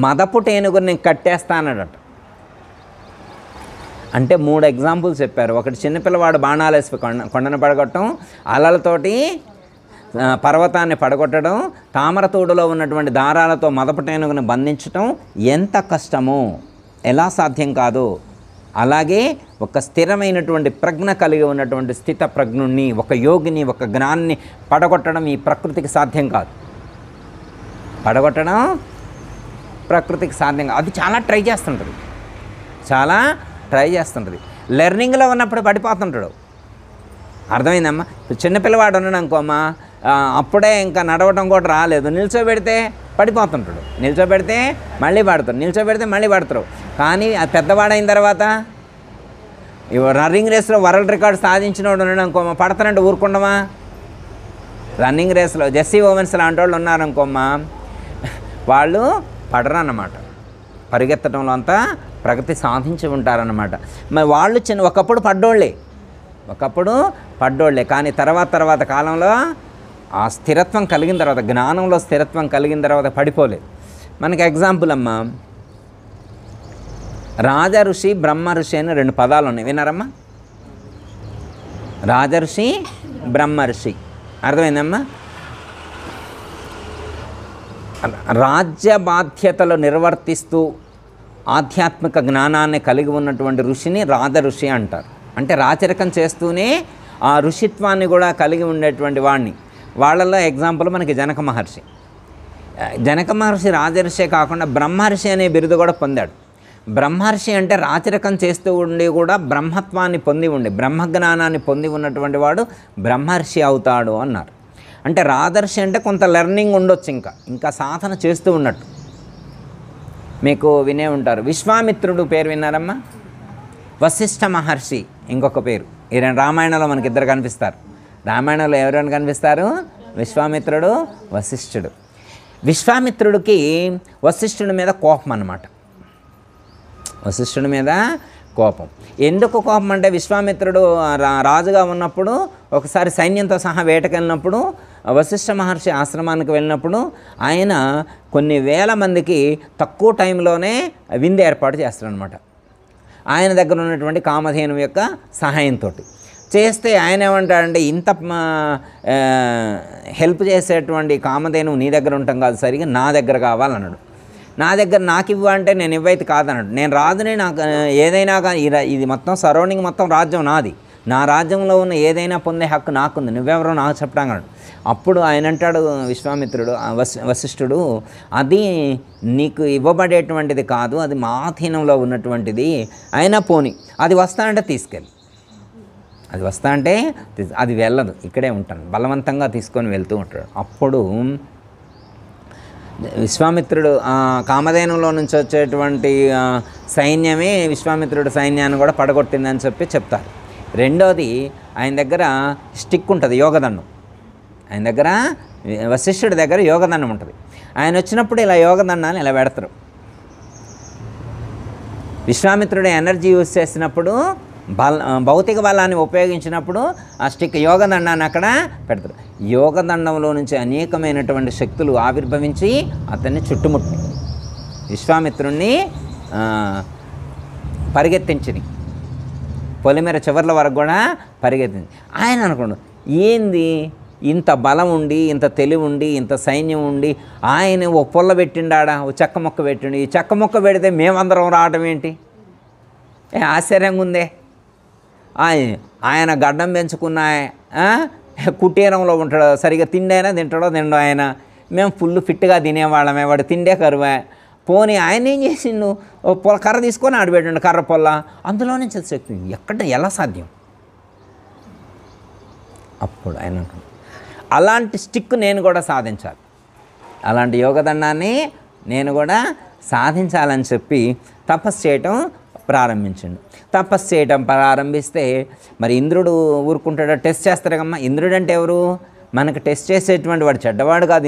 మదపుటేనుగుని కట్టేస్తా అన్నాడట. అంటే 3 ఎగ్జాంపుల్స్ చెప్పారు. ఒకటి, చిన్నపిల్లవాడు బాణాలు వేసి కొండను పడగొట్టడం, అలలతోటి పర్వతాన్ని పడగొట్టడం, తామర తోడులో ఉన్నటువంటి దారాలతో మదపుటేనుగుని బంధించటం ఎంత కష్టమో, ఎలా సాధ్యం కాదో, అలాగే ఒక స్థిరమైనటువంటి ప్రజ్ఞ కలిగి ఉన్నటువంటి స్థిత ప్రజ్ఞుణ్ణి, ఒక యోగిని, ఒక జ్ఞాన్ని పడగొట్టడం ఈ ప్రకృతికి సాధ్యం కాదు. పడగొట్టడం ప్రకృతికి సాధ్యం కాదు. అది చాలా ట్రై చేస్తుంటుంది. లెర్నింగ్లో ఉన్నప్పుడు పడిపోతుంటాడు. అర్థమైందమ్మా? చిన్నపిల్లవాడు ఉన్నాడు అనుకోమ్మా, అప్పుడే ఇంకా నడవటం కూడా రాలేదు, నిల్చోబెడితే పడిపోతుంటాడు. నిల్చోబెడితే మళ్ళీ పడతారు. కానీ అది పెద్దవాడైన తర్వాత రన్నింగ్ రేస్లో వరల్డ్ రికార్డ్ సాధించిన వాడు ఉన్నాడు అనుకోమ్మా, పడతానంటే ఊరుకుండమా? రన్నింగ్ రేస్లో జెస్సీ ఓవెన్స్ లాంటి వాళ్ళు ఉన్నారనుకోమ్మా, వాళ్ళు పడరన్నమాట. పరిగెత్తడంలో అంతా ప్రగతి సాధించి ఉంటారన్నమాట. మరి వాళ్ళు ఒకప్పుడు పడ్డోళ్ళే, కానీ తర్వాత కాలంలో ఆ స్థిరత్వం కలిగిన తర్వాత, జ్ఞానంలో స్థిరత్వం కలిగిన తర్వాత పడిపోలేదు. మనకి ఎగ్జాంపుల్ అమ్మా, రాజఋషి బ్రహ్మ ఋషి అని 2 పదాలు ఉన్నాయి, విన్నారమ్మా? రాజఋషి బ్రహ్మ ఋషి అర్థమైందమ్మా? రాజ్య బాధ్యతలు నిర్వర్తిస్తూ ఆధ్యాత్మిక జ్ఞానాన్ని కలిగి ఉన్నటువంటి ఋషిని రాజఋషి అంటారు. అంటే రాచరికం చేస్తూనే ఆ ఋషిత్వాన్ని కూడా కలిగి ఉండేటువంటి వాడిని. వాళ్ళల్లో ఎగ్జాంపుల్ మనకి జనక మహర్షి. రాజర్షే కాకుండా బ్రహ్మర్షి అనే బిరుదు కూడా పొందాడు. బ్రహ్మర్షి అంటే రాచరికం చేస్తూ ఉండి కూడా బ్రహ్మత్వాన్ని పొంది ఉండి, బ్రహ్మజ్ఞానాన్ని పొంది ఉన్నటువంటి వాడు బ్రహ్మర్షి అవుతాడు అన్నారు. అంటే రాజర్షి అంటే కొంత లెర్నింగ్ ఉండొచ్చు, ఇంకా సాధన చేస్తూ ఉన్నట్టు. మీకు వినే ఉంటారు, విశ్వామిత్రుడు పేరు విన్నారమ్మా? వశిష్ఠ మహర్షి ఇంకొక పేరు. ఈ 2 రామాయణంలో మనకి 2 కనిపిస్తారు. రామాయణంలో ఎవరైనా కనిపిస్తారు? విశ్వామిత్రుడు, వశిష్ఠుడు. విశ్వామిత్రుడికి వశిష్ఠుడి మీద కోపం అన్నమాట. వశిష్ఠుడి మీద కోపం. ఎందుకు కోపం అంటే విశ్వామిత్రుడు రాజుగా ఉన్నప్పుడు ఒకసారి సైన్యంతో సహా వేటకెళ్ళినప్పుడు వశిష్ఠ మహర్షి ఆశ్రమానికి వెళ్ళినప్పుడు ఆయన కొన్ని వేల మందికి తక్కువ టైంలోనే విందు ఏర్పాటు చేస్తాడనమాట. ఆయన దగ్గర ఉన్నటువంటి కామధేను యొక్క సహాయంతో చేస్తే ఆయన ఏమంటాడంటే, ఇంత హెల్ప్ చేసేటువంటి కామధేను నీ దగ్గర ఉంటాం కాదు, సరిగా నా దగ్గర కావాలన్నాడు. నా దగ్గర నాకు ఇవ్వ అంటే నేను ఇవ్వైతే కాదన్నాడు. నేను రాజుని, నాకు ఏదైనా కానీ ఇది మొత్తం సరౌండింగ్ మొత్తం రాజ్యం నాది, నా రాజ్యంలో ఉన్న ఏదైనా పొందే హక్కు నాకుంది, నువ్వెవరో నాకు చెప్పడాడు. అప్పుడు ఆయన అంటాడు విశ్వామిత్రుడు, వశిష్ఠుడు, అది నీకు ఇవ్వబడేటువంటిది కాదు, అది మా అధీనంలో ఉన్నటువంటిది. అయినా పోని, అది వస్తా అంటే తీసుకెళ్ళి, అది వస్తా అంటే అది వెళ్ళదు, ఇక్కడే ఉంటాను, బలవంతంగా తీసుకొని వెళ్తూ ఉంటాడు. అప్పుడు విశ్వామిత్రుడు కామధేనులో నుంచి వచ్చేటువంటి సైన్యమే విశ్వామిత్రుడు సైన్యాన్ని కూడా పడగొట్టిందని చెప్పి చెప్తారు. రెండోది, ఆయన దగ్గర స్టిక్ ఉంటుంది, యోగదండం. ఆయన దగ్గర వశిష్ఠుడి దగ్గర యోగదండం ఉంటుంది. ఆయన వచ్చినప్పుడు ఇలా యోగదండాన్ని ఇలా పెడతారు. విశ్వామిత్రుడు ఎనర్జీ యూజ్ చేసినప్పుడు భౌతిక బలాన్ని ఉపయోగించినప్పుడు ఆ స్టిక్ యోగదండాన్ని అక్కడ పెడతారు. యోగదండంలో నుంచి అనేకమైనటువంటి శక్తులు ఆవిర్భవించి అతన్ని చుట్టుముట్టి విశ్వామిత్రుణ్ణి పరిగెత్తించినాయి. పొలిమేర చివర్ల వరకు కూడా పరిగెత్తింది. ఆయన అనుకోండి, ఏంది ఇంత బలం ఉండి, ఇంత తెలివి ఉండి, ఇంత సైన్యం ఉండి, ఆయన ఓ పొల్ల పెట్టిండాడా, ఓ చెక్క మొక్క పెట్టిండు. ఈ చెక్క మొక్క పెడితే మేమందరం రావడం ఏంటి, ఆశ్చర్యంగా ఉందే. ఆయన గడ్డం పెంచుకున్న కుటీరంలో ఉంటాడు, సరిగా తిండైనా తింటాడో తిండో ఆయన. మేము ఫుల్ ఫిట్గా తినేవాళ్ళమే, వాడు తిండే కరువే. పోనీ ఆయన ఏం చేసిండు, కర్ర తీసుకొని ఆడబెట్టండు, కర్ర పొల్ల, అందులో నుంచి శక్తి ఎక్కడ ఎలా సాధ్యం? అప్పుడు ఆయన అలాంటి స్టిక్ నేను కూడా సాధించాలి, అలాంటి యోగదండాన్ని నేను కూడా సాధించాలని చెప్పి తపస్సు చేయటం ప్రారంభించండు. తపస్సు చేయటం ప్రారంభిస్తే మరి ఇంద్రుడు ఊరుకుంటాడో, టెస్ట్ చేస్తారు కమ్మా. ఇంద్రుడు అంటే ఎవరు? మనకు టెస్ట్ చేసేటువంటి వాడు చెడ్డవాడు కాదు.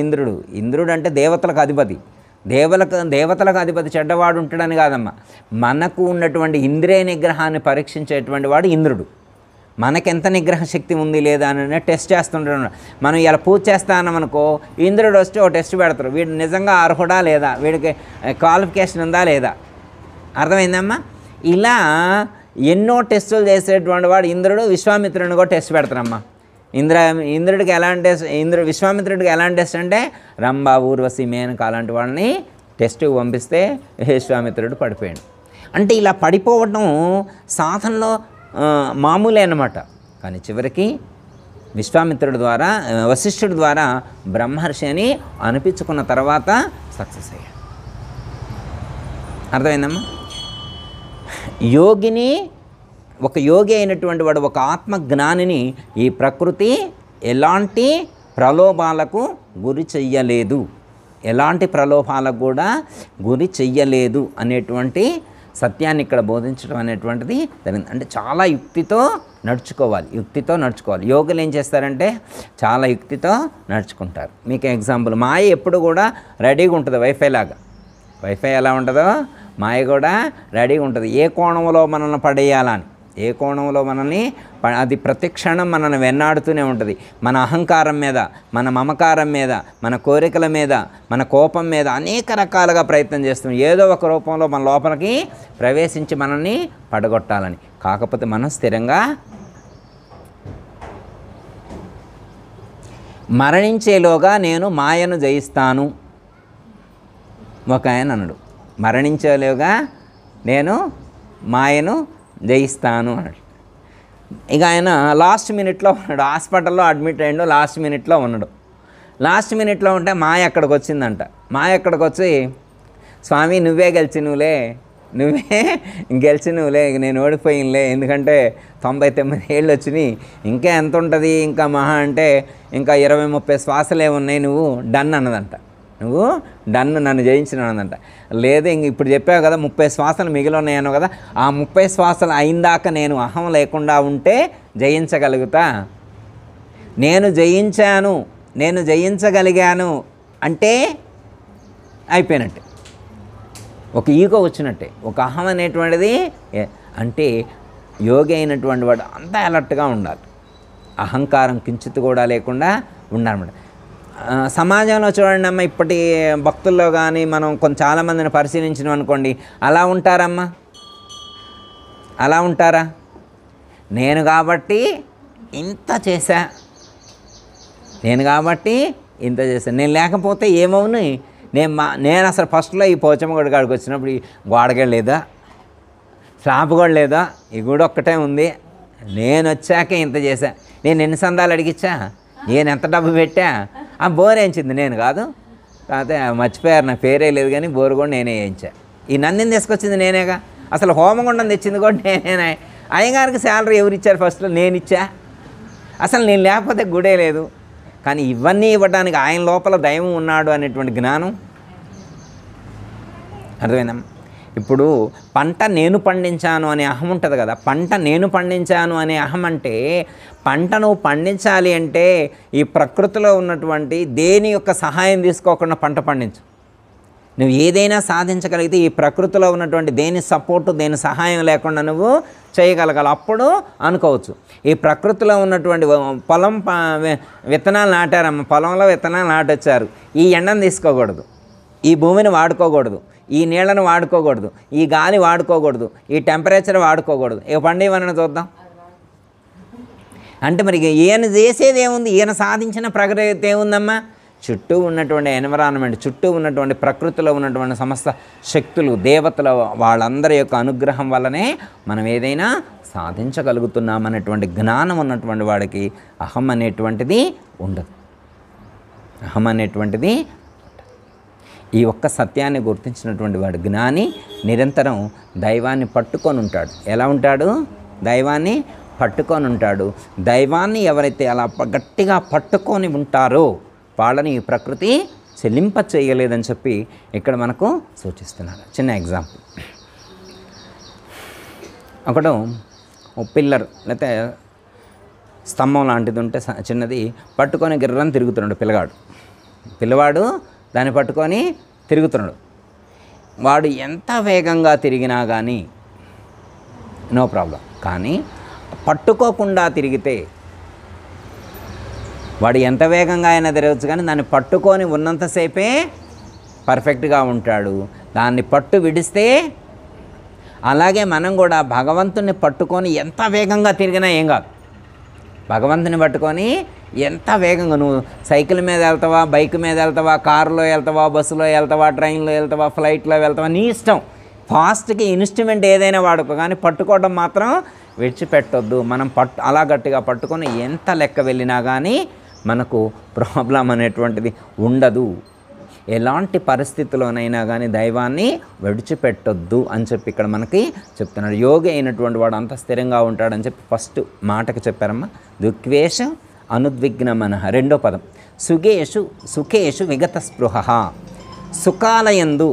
ఇంద్రుడు అంటే దేవతలకు అధిపతి. దేవతలకు అధిపతి చెడ్డవాడు ఉంటాడని కాదమ్మా, మనకు ఉన్నటువంటి ఇంద్రియ నిగ్రహాన్ని పరీక్షించేటువంటి వాడు ఇంద్రుడు. మనకెంత నిగ్రహ శక్తి ఉంది లేదా అని టెస్ట్ చేస్తుంటాడు. మనం ఇలా పూజ చేస్తానమనుకో, ఇంద్రుడు వస్తే ఓ టెస్ట్ పెడతారు, వీడు నిజంగా అర్హుడా లేదా, వీడికి క్వాలిఫికేషన్ ఉందా లేదా. అర్థమైందమ్మా? ఇలా ఎన్నో టెస్టులు చేసేటువంటి వాడు ఇంద్రుడు. విశ్వామిత్రుడిని కూడా టెస్ట్ పెడతారమ్మా. ఇంద్రుడికి ఎలాంటి టెస్ట్, విశ్వామిత్రుడికి ఎలాంటి టెస్ట్ అంటే రంభ, ఊర్వశి, మేనక అలాంటి వాళ్ళని టెస్ట్కి పంపిస్తే విశ్వామిత్రుడు పడిపోయాడు. అంటే ఇలా పడిపోవడం సాధనలో మామూలే అన్నమాట. కానీ చివరికి విశ్వామిత్రుడి ద్వారా, వశిష్ఠుడి ద్వారా బ్రహ్మర్షి అని అనిపించుకున్న తర్వాత సక్సెస్ అయ్యాడు. అర్థమైందమ్మా? ఒక యోగి అయినటువంటి వాడు, ఒక ఆత్మజ్ఞానిని ఈ ప్రకృతి ఎలాంటి ప్రలోభాలకు గురి చెయ్యలేదు, ఎలాంటి ప్రలోభాలకు కూడా గురి చెయ్యలేదు అనేటువంటి సత్యాన్ని ఇక్కడ బోధించడం అనేటువంటిది జరిగింది. అంటే చాలా యుక్తితో నడుచుకోవాలి. యోగులు ఏం చేస్తారంటే చాలా యుక్తితో నడుచుకుంటారు. మీకు ఎగ్జాంపుల్, మాయ ఎప్పుడు కూడా రెడీగా ఉంటుంది, వైఫై ఎలా ఉంటుందో మాయ కూడా రెడీగా ఉంటుంది. ఏ కోణంలో మనల్ని పడేయాలని, ఏ కోణంలో మనల్ని అది ప్రతిక్షణం మనల్ని వెన్నాడుతూనే ఉంటుంది. మన అహంకారం మీద, మన మమకారం మీద, మన కోరికల మీద, మన కోపం మీద అనేక రకాలుగా ప్రయత్నం చేస్తుంది. ఏదో ఒక రూపంలో మన లోపలికి ప్రవేశించి మనల్ని పడగొట్టాలని. కాకపోతే మనం స్థిరంగా మరణించేలోగా నేను మాయను జయిస్తాను. ఒక ఆయన అన్నాడు, మరణించేలోగా నేను మాయను జయిస్తాను అన్నాడు. ఇక ఆయన లాస్ట్ మినిట్లో ఉన్నాడు, హాస్పిటల్లో అడ్మిట్ అయ్యాడు, లాస్ట్ మినిట్లో ఉంటే మాయ అక్కడికి వచ్చిందంట. మాయ అక్కడికి వచ్చి, స్వామి నువ్వే గెలిచినవులే, నేను ఓడిపోయినలే, ఎందుకంటే 99 ఏళ్ళు వచ్చినాయి, ఇంకా ఎంత ఉంటుంది, ఇంకా మహా అంటే ఇంకా 20-30 శ్వాసలే ఉన్నాయి, నువ్వు డన్ అన్నదంట. నన్ను జయించినానందంట. లేదు, ఇంక ఇప్పుడు చెప్పావు కదా 30 శ్వాసలు మిగిలి ఉన్నాయను కదా, ఆ 30 శ్వాసలు అయిందాక నేను అహం లేకుండా ఉంటే జయించగలుగుతా. నేను జయించగలిగాను అంటే అయిపోయినట్టే. ఒక ఈగో వచ్చినట్టే, ఒక అహం అనేటువంటిది అంటే యోగి అయినటువంటి వాడు అంతా అలర్ట్గా ఉండాలి, అహంకారం కించిత్ కూడా లేకుండా ఉండాలన్నమాట. సమాజంలో చూడండి అమ్మ, ఇప్పటి భక్తుల్లో కానీ మనం చాలామందిని పరిశీలించినాం అనుకోండి, అలా ఉంటారమ్మా, అలా ఉంటారా? నేను కాబట్టి ఇంత చేశా, నేను కాబట్టి ఇంత చేశాను, నేను లేకపోతే ఏమవును, నేను అసలు ఫస్ట్లో ఈ పోచమ్మ గుడి కాడికి వచ్చినప్పుడు ఈ గోడగా లేదా, స్లాబ్ కూడా లేదా, ఈ గుడి ఒక్కటే ఉంది, నేను వచ్చాకే ఇంత చేశా, నేను ఎన్ని సందాలు అడిగిచ్చా, నేను ఎంత డబ్బు పెట్టా, ఆ బోర్ వేయించింది నేను కాదు, కాకపోతే మర్చిపోయారు, నా పేరే లేదు కానీ బోరు కూడా నేనే వేయించా. ఈ నందిని తీసుకొచ్చింది నేనేగా, అసలు హోమగుండం తెచ్చింది కూడా నేనే. అయ్యగారికి శాలరీ ఎవరు ఇచ్చారు ఫస్ట్లో? నేను ఇచ్చా. అసలు నేను లేకపోతే గుడే లేదు. కానీ ఇవన్నీ ఇవ్వడానికి ఆయన లోపల దైవం ఉన్నాడు అనేటువంటి జ్ఞానం అర్థమైందమ్మా. ఇప్పుడు పంట నేను పండించాను అనే అహం ఉంటుంది కదా, పంట నేను పండించాను అనే అహం అంటే పంట నువ్వు పండించాలి అంటే ఈ ప్రకృతిలో ఉన్నటువంటి దేని యొక్క సహాయం తీసుకోకుండా పంట పండించు. నువ్వు ఏదైనా సాధించగలిగితే ఈ ప్రకృతిలో ఉన్నటువంటి దేని సపోర్టు, దేని సహాయం లేకుండా నువ్వు చేయగలగాలి, అప్పుడు అనుకోవచ్చు. ఈ ప్రకృతిలో ఉన్నటువంటి పొలం విత్తనాలు నాటారమ్మ, పొలంలో విత్తనాలు నాటొచ్చారు, ఈ ఎండను తీసుకోకూడదు, ఈ భూమిని వాడుకోకూడదు, ఈ నీళ్ళను వాడుకోకూడదు, ఈ గాలి వాడుకోకూడదు, ఈ టెంపరేచర్ వాడుకోకూడదు, ఇక పండు ఇవన్నీ చూద్దాం అంటే మరి ఈయన చేసేది ఏముంది, ఈయన సాధించిన ప్రగతి ఏముందమ్మా? చుట్టూ ఉన్నటువంటి ఎన్విరాన్మెంట్, చుట్టూ ఉన్నటువంటి ప్రకృతిలో ఉన్నటువంటి సమస్త శక్తులు, దేవతల వాళ్ళందరి యొక్క అనుగ్రహం వల్లనే మనం ఏదైనా సాధించగలుగుతున్నాం అనేటువంటి జ్ఞానం ఉన్నటువంటి వాడికి అహం అనేటువంటిది ఉండదు, అహం అనేటువంటిది. ఈ ఒక్క సత్యాన్ని గుర్తించినటువంటి వాడు జ్ఞాని నిరంతరం దైవాన్ని పట్టుకొని ఉంటాడు. ఎలా ఉంటాడు? దైవాన్ని పట్టుకొని ఉంటాడు. దైవాన్ని ఎవరైతే అలా గట్టిగా పట్టుకొని ఉంటారో వాళ్ళని ఈ ప్రకృతి చెల్లింప చేయలేదని చెప్పి ఇక్కడ మనకు సూచిస్తున్నారు. చిన్న ఎగ్జాంపుల్, ఒకడు పిల్లర్ లేకపోతే స్తంభం లాంటిది ఉంటే చిన్నది పట్టుకొని గిర్రని తిరుగుతున్నాడు పిల్లవాడు దాన్ని పట్టుకొని తిరుగుతున్నాడు. వాడు ఎంత వేగంగా తిరిగినా కానీ నో ప్రాబ్లం, కానీ పట్టుకోకుండా తిరిగితే వాడు ఎంత వేగంగా అయినా తిరగచ్చు, కానీ దాన్ని పట్టుకొని ఉన్నంతసేపే పర్ఫెక్ట్గా ఉంటాడు. దాన్ని పట్టు విడిస్తే అలాగే మనం కూడా భగవంతుని పట్టుకొని ఎంత వేగంగా తిరిగినా ఏం కాదు. భగవంతుని పట్టుకొని ఎంత వేగంగా, నువ్వు సైకిల్ మీద వెళ్తావా, బైక్ మీద వెళ్తావా, కారులో వెళ్తావా, బస్సులో వెళ్తావా, ట్రైన్లో వెళ్తావా, ఫ్లైట్లో వెళ్తావా, నీ ఇష్టం. ఫాస్ట్కి ఇన్స్ట్రుమెంట్ ఏదైనా వాడుకో, కానీ పట్టుకోవడం మాత్రం విడిచిపెట్టొద్దు. మనం అలా గట్టిగా పట్టుకొని ఎంత లెక్క వెళ్ళినా కానీ మనకు ప్రాబ్లం అనేటువంటిది ఉండదు. ఎలాంటి పరిస్థితుల్లోనైనా కానీ దైవాన్ని విడిచిపెట్టొద్దు అని చెప్పి ఇక్కడ మనకి చెప్తున్నాడు. యోగి అయినటువంటి వాడు అంత స్థిరంగా ఉంటాడని చెప్పి ఫస్ట్ మాటకి చెప్పారమ్మా. దుఃఖేష అనుద్విగ్న మనః, రెండో పదం. సుఖేషు విగత స్పృహ, సుఖాలయందు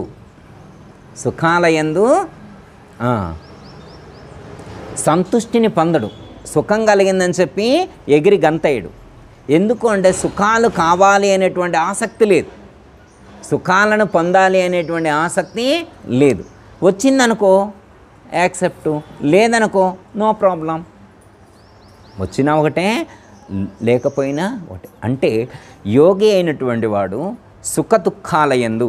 సంతుష్టిని పొందడు. సుఖం కలిగిందని చెప్పి ఎగిరి గంతయ్యడు. ఎందుకు అంటే సుఖాలు కావాలి అనేటువంటి ఆసక్తి లేదు, సుఖాలను పొందాలి అనేటువంటి ఆసక్తి లేదు. వచ్చిందనుకో యాక్సెప్టు, లేదనుకో నో ప్రాబ్లం. వచ్చినా ఒకటే, లేకపోయినా ఒకటే. అంటే యోగి అయినటువంటి వాడు సుఖ దుఃఖాలయందు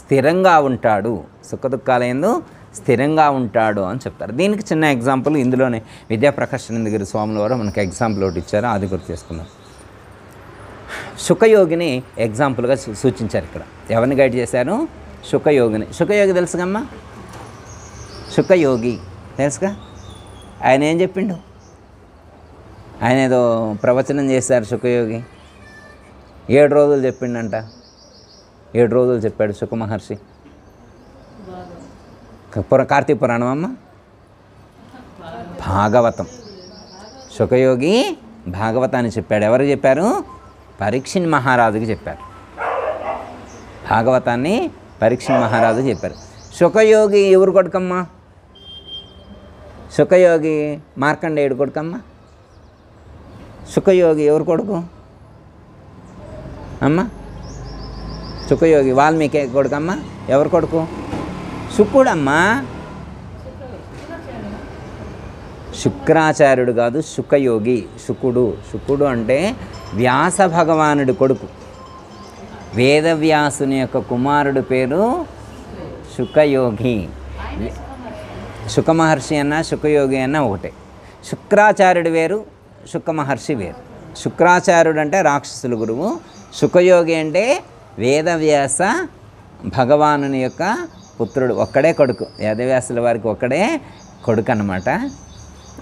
స్థిరంగా ఉంటాడు, సుఖ దుఃఖాలయందు స్థిరంగా ఉంటాడు అని చెప్తారు. దీనికి చిన్న ఎగ్జాంపుల్ ఇందులోనే విద్యాప్రకాశానందగిరి స్వాముల వారు మనకు ఎగ్జాంపుల్ ఒకటి ఇచ్చారు, అది గుర్తు చేసుకుందాం. శుకయోగిని ఎగ్జాంపుల్గా సూచించారు ఇక్కడ. ఎవరిని గైడ్ చేశారు? శుకయోగిని. శుకయోగి తెలుసుగమ్మా, శుకయోగి తెలుసుగా. ఆయన ఏం చెప్పిండు? ఆయన ఏదో ప్రవచనం చేశారు శుకయోగి. 7 రోజులు చెప్పిండంట. 7 రోజులు చెప్పాడు శుక మహర్షి. కార్తీక పురాణం అమ్మ, భాగవతం. శుకయోగి భాగవతాన్ని చెప్పాడు. ఎవరు చెప్పారు? పరీక్షిత్ మహారాజుకి చెప్పారు. భాగవతాన్ని పరీక్షిత్ మహారాజు చెప్పారు. శుకయోగి ఎవరు కొడుకమ్మా? శుకయోగి మార్కండేయుడు కొడుకమ్మా. శుకయోగి ఎవరు కొడుకు అమ్మ? శుకయోగి వాల్మీకి కొడుకమ్మా, ఎవరు కొడుకు? శుకుడమ్మా, శుక్రాచార్యుడు కాదు, శుకయోగి. శుకుడు అంటే వ్యాస భగవానుడి కొడుకు. వేదవ్యాసుని యొక్క కుమారుడు పేరు శుకయోగి. శుక మహర్షి అన్న శుకయోగి అన్న ఒకటే. శుక్రాచార్యుడు వేరు, శుక మహర్షి వేరు. శుక్రాచార్యుడు అంటే రాక్షసుల గురువు, శుకయోగి అంటే వేదవ్యాస భగవానుని యొక్క పుత్రుడు, ఒక్కడే కొడుకు. వేదవ్యాసుల వారికి ఒక్కడే కొడుకు అన్నమాట.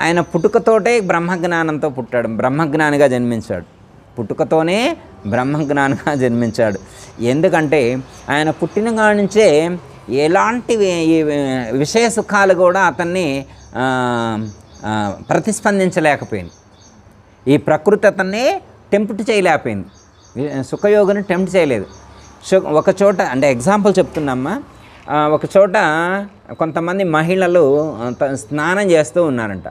ఆయన పుట్టుకతోటే బ్రహ్మజ్ఞానంతో పుట్టాడు, బ్రహ్మజ్ఞానిగా జన్మించాడు. పుట్టుకతోనే బ్రహ్మజ్ఞానిగా జన్మించాడు. ఎందుకంటే ఆయన పుట్టిన కాడి నుంచే ఎలాంటి విషయ సుఖాలు కూడా అతన్ని ప్రతిస్పందించలేకపోయింది. ఈ ప్రకృతి అతన్ని టెంప్ట్ చేయలేకపోయింది, సుఖయోగిని టెంప్ట్ చేయలేదు. ఒక చోట అంటే ఎగ్జాంపుల్ చెప్తున్నామ్మా, ఒక చోట కొంతమంది మహిళలు స్నానం చేస్తూ ఉన్నారంట.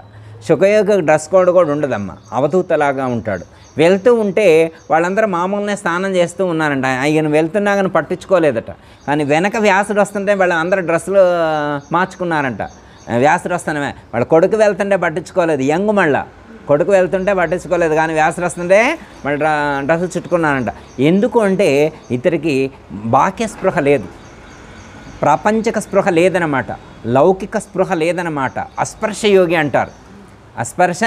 సుఖయోగ డ్రెస్ కోడ్ కూడా ఉండదమ్మా, అవధూతలాగా ఉంటాడు. వెళ్తూ ఉంటే వాళ్ళందరూ మామూలునే స్నానం చేస్తూ ఉన్నారంట. ఆయన వెళ్తున్నా కానీ పట్టించుకోలేదట. కానీ వెనక వ్యాసుడు వస్తుంటే వాళ్ళందరూ డ్రెస్సులు మార్చుకున్నారంట. వ్యాసుడు వస్తానే వాళ్ళ కొడుకు వెళ్తుంటే పట్టించుకోలేదు, యంగ్ మళ్ళా కొడుకు వెళ్తుంటే పట్టించుకోలేదు, కానీ వ్యాసుడు వస్తుంటే మళ్ళీ డ్రెస్సులు చుట్టుకున్నారంట. ఎందుకు అంటే ఇతరికి బాహ్య స్పృహ లేదు, ప్రాపంచిక స్పృహ లేదనమాట, లౌకిక స్పృహ లేదనమాట. అస్పర్శ యోగి అంటారు. అస్పర్శ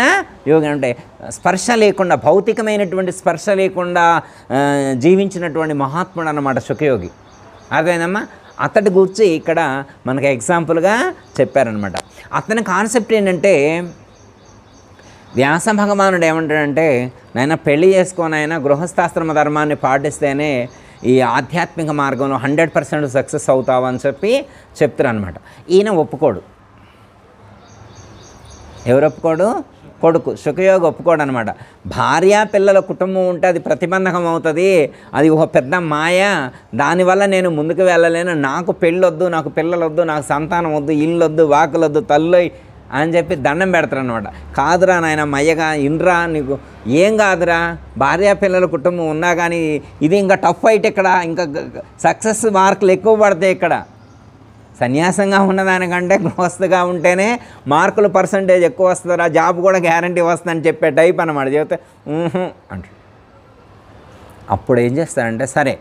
యోగి అంటే స్పర్శ లేకుండా, భౌతికమైనటువంటి స్పర్శ లేకుండా జీవించినటువంటి మహాత్ముడు అన్నమాట శుకయోగి. అదేనమ్మా, అతడి గురించి ఇక్కడ మనకి ఎగ్జాంపుల్గా చెప్పారనమాట. అతని కాన్సెప్ట్ ఏంటంటే, వ్యాస భగవానుడు ఏమంటాడంటే, నాయన పెళ్లి చేసుకోనైనా గృహస్థాశ్రమ ధర్మాన్ని పాటిస్తేనే ఈ ఆధ్యాత్మిక మార్గంలో 100% సక్సెస్ అవుతావు అని చెప్తారు అనమాట. ఈయన ఒప్పుకోడు. ఎవరు ఒప్పుకోడు? కొడుకు శుకయోగి ఒప్పుకోడు అనమాట. భార్య పిల్లల కుటుంబం ఉంటే అది ప్రతిబంధకం అవుతుంది, అది ఒక పెద్ద మాయ, దానివల్ల నేను ముందుకు వెళ్ళలేను, నాకు పెళ్ళొద్దు, నాకు పిల్లలు వద్దు, నాకు సంతానం వద్దు, ఇల్లు వద్దు, వాకులొద్దు, తల్లి అని చెప్పి దండం పెడతారు అనమాట. కాదురా నాయన మయ్యగా ఇన్రా, నీకు ఏం కాదురా, భార్య పిల్లల కుటుంబం ఉన్నా కానీ ఇది ఇంకా టఫ్ ఫైట్, ఇక్కడ ఇంకా సక్సెస్ మార్కులు ఎక్కువ పడతాయి. ఇక్కడ సన్యాసంగా ఉన్నదానికంటే గృహస్థగా ఉంటేనే మార్కులు పర్సంటేజ్ ఎక్కువ వస్తుందిరా, జాబ్ కూడా గ్యారంటీ వస్తుందని చెప్పే టైప్ అన్నమాట. చెబితే అంటాడు. అప్పుడు ఏం చేస్తాడంటే, సరే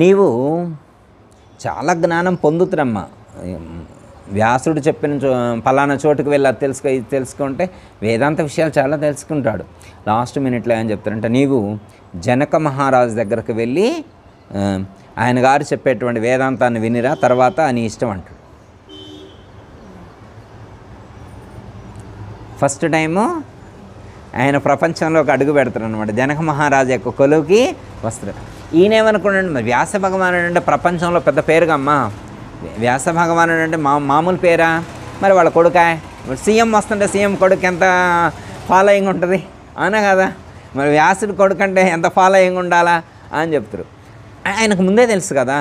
నీవు చాలా జ్ఞానం పొందుతురమ్మా, వ్యాసుడు చెప్పిన పలానా చోటుకు వెళ్ళి అది తెలుసుకుంటే వేదాంత విషయాలు చాలా తెలుసుకుంటాడు. లాస్ట్ మినిట్లో ఏం చెప్తారంటే, నీవు జనక మహారాజు దగ్గరకు వెళ్ళి ఆయన గారు చెప్పేటువంటి వేదాంతాన్ని వినిరా, తర్వాత నీ ఇష్టం అంటాడు. ఫస్ట్ టైము ఆయన ప్రపంచంలోకి అడుగు పెడతారు అనమాట. జనక మహారాజు యొక్క కొలువుకి వస్తారు. ఈయనేమనుకున్నాడు, మరి వ్యాస భగవానుడు అంటే ప్రపంచంలో పెద్ద పేరుగమ్మా, వ్యాస భగవానుడు అంటే మామూలు పేరా, మరి వాళ్ళ కొడుకా, సీఎం వస్తుంటే సీఎం కొడుకు ఎంత ఫాలోయింగ్ ఉంటుంది అవునా కదా, మరి వ్యాసుడి కొడుకు అంటే ఎంత ఫాలోయింగ్ ఉండాలా అని చెప్తారు. ఆయనకు ముందే తెలుసు కదా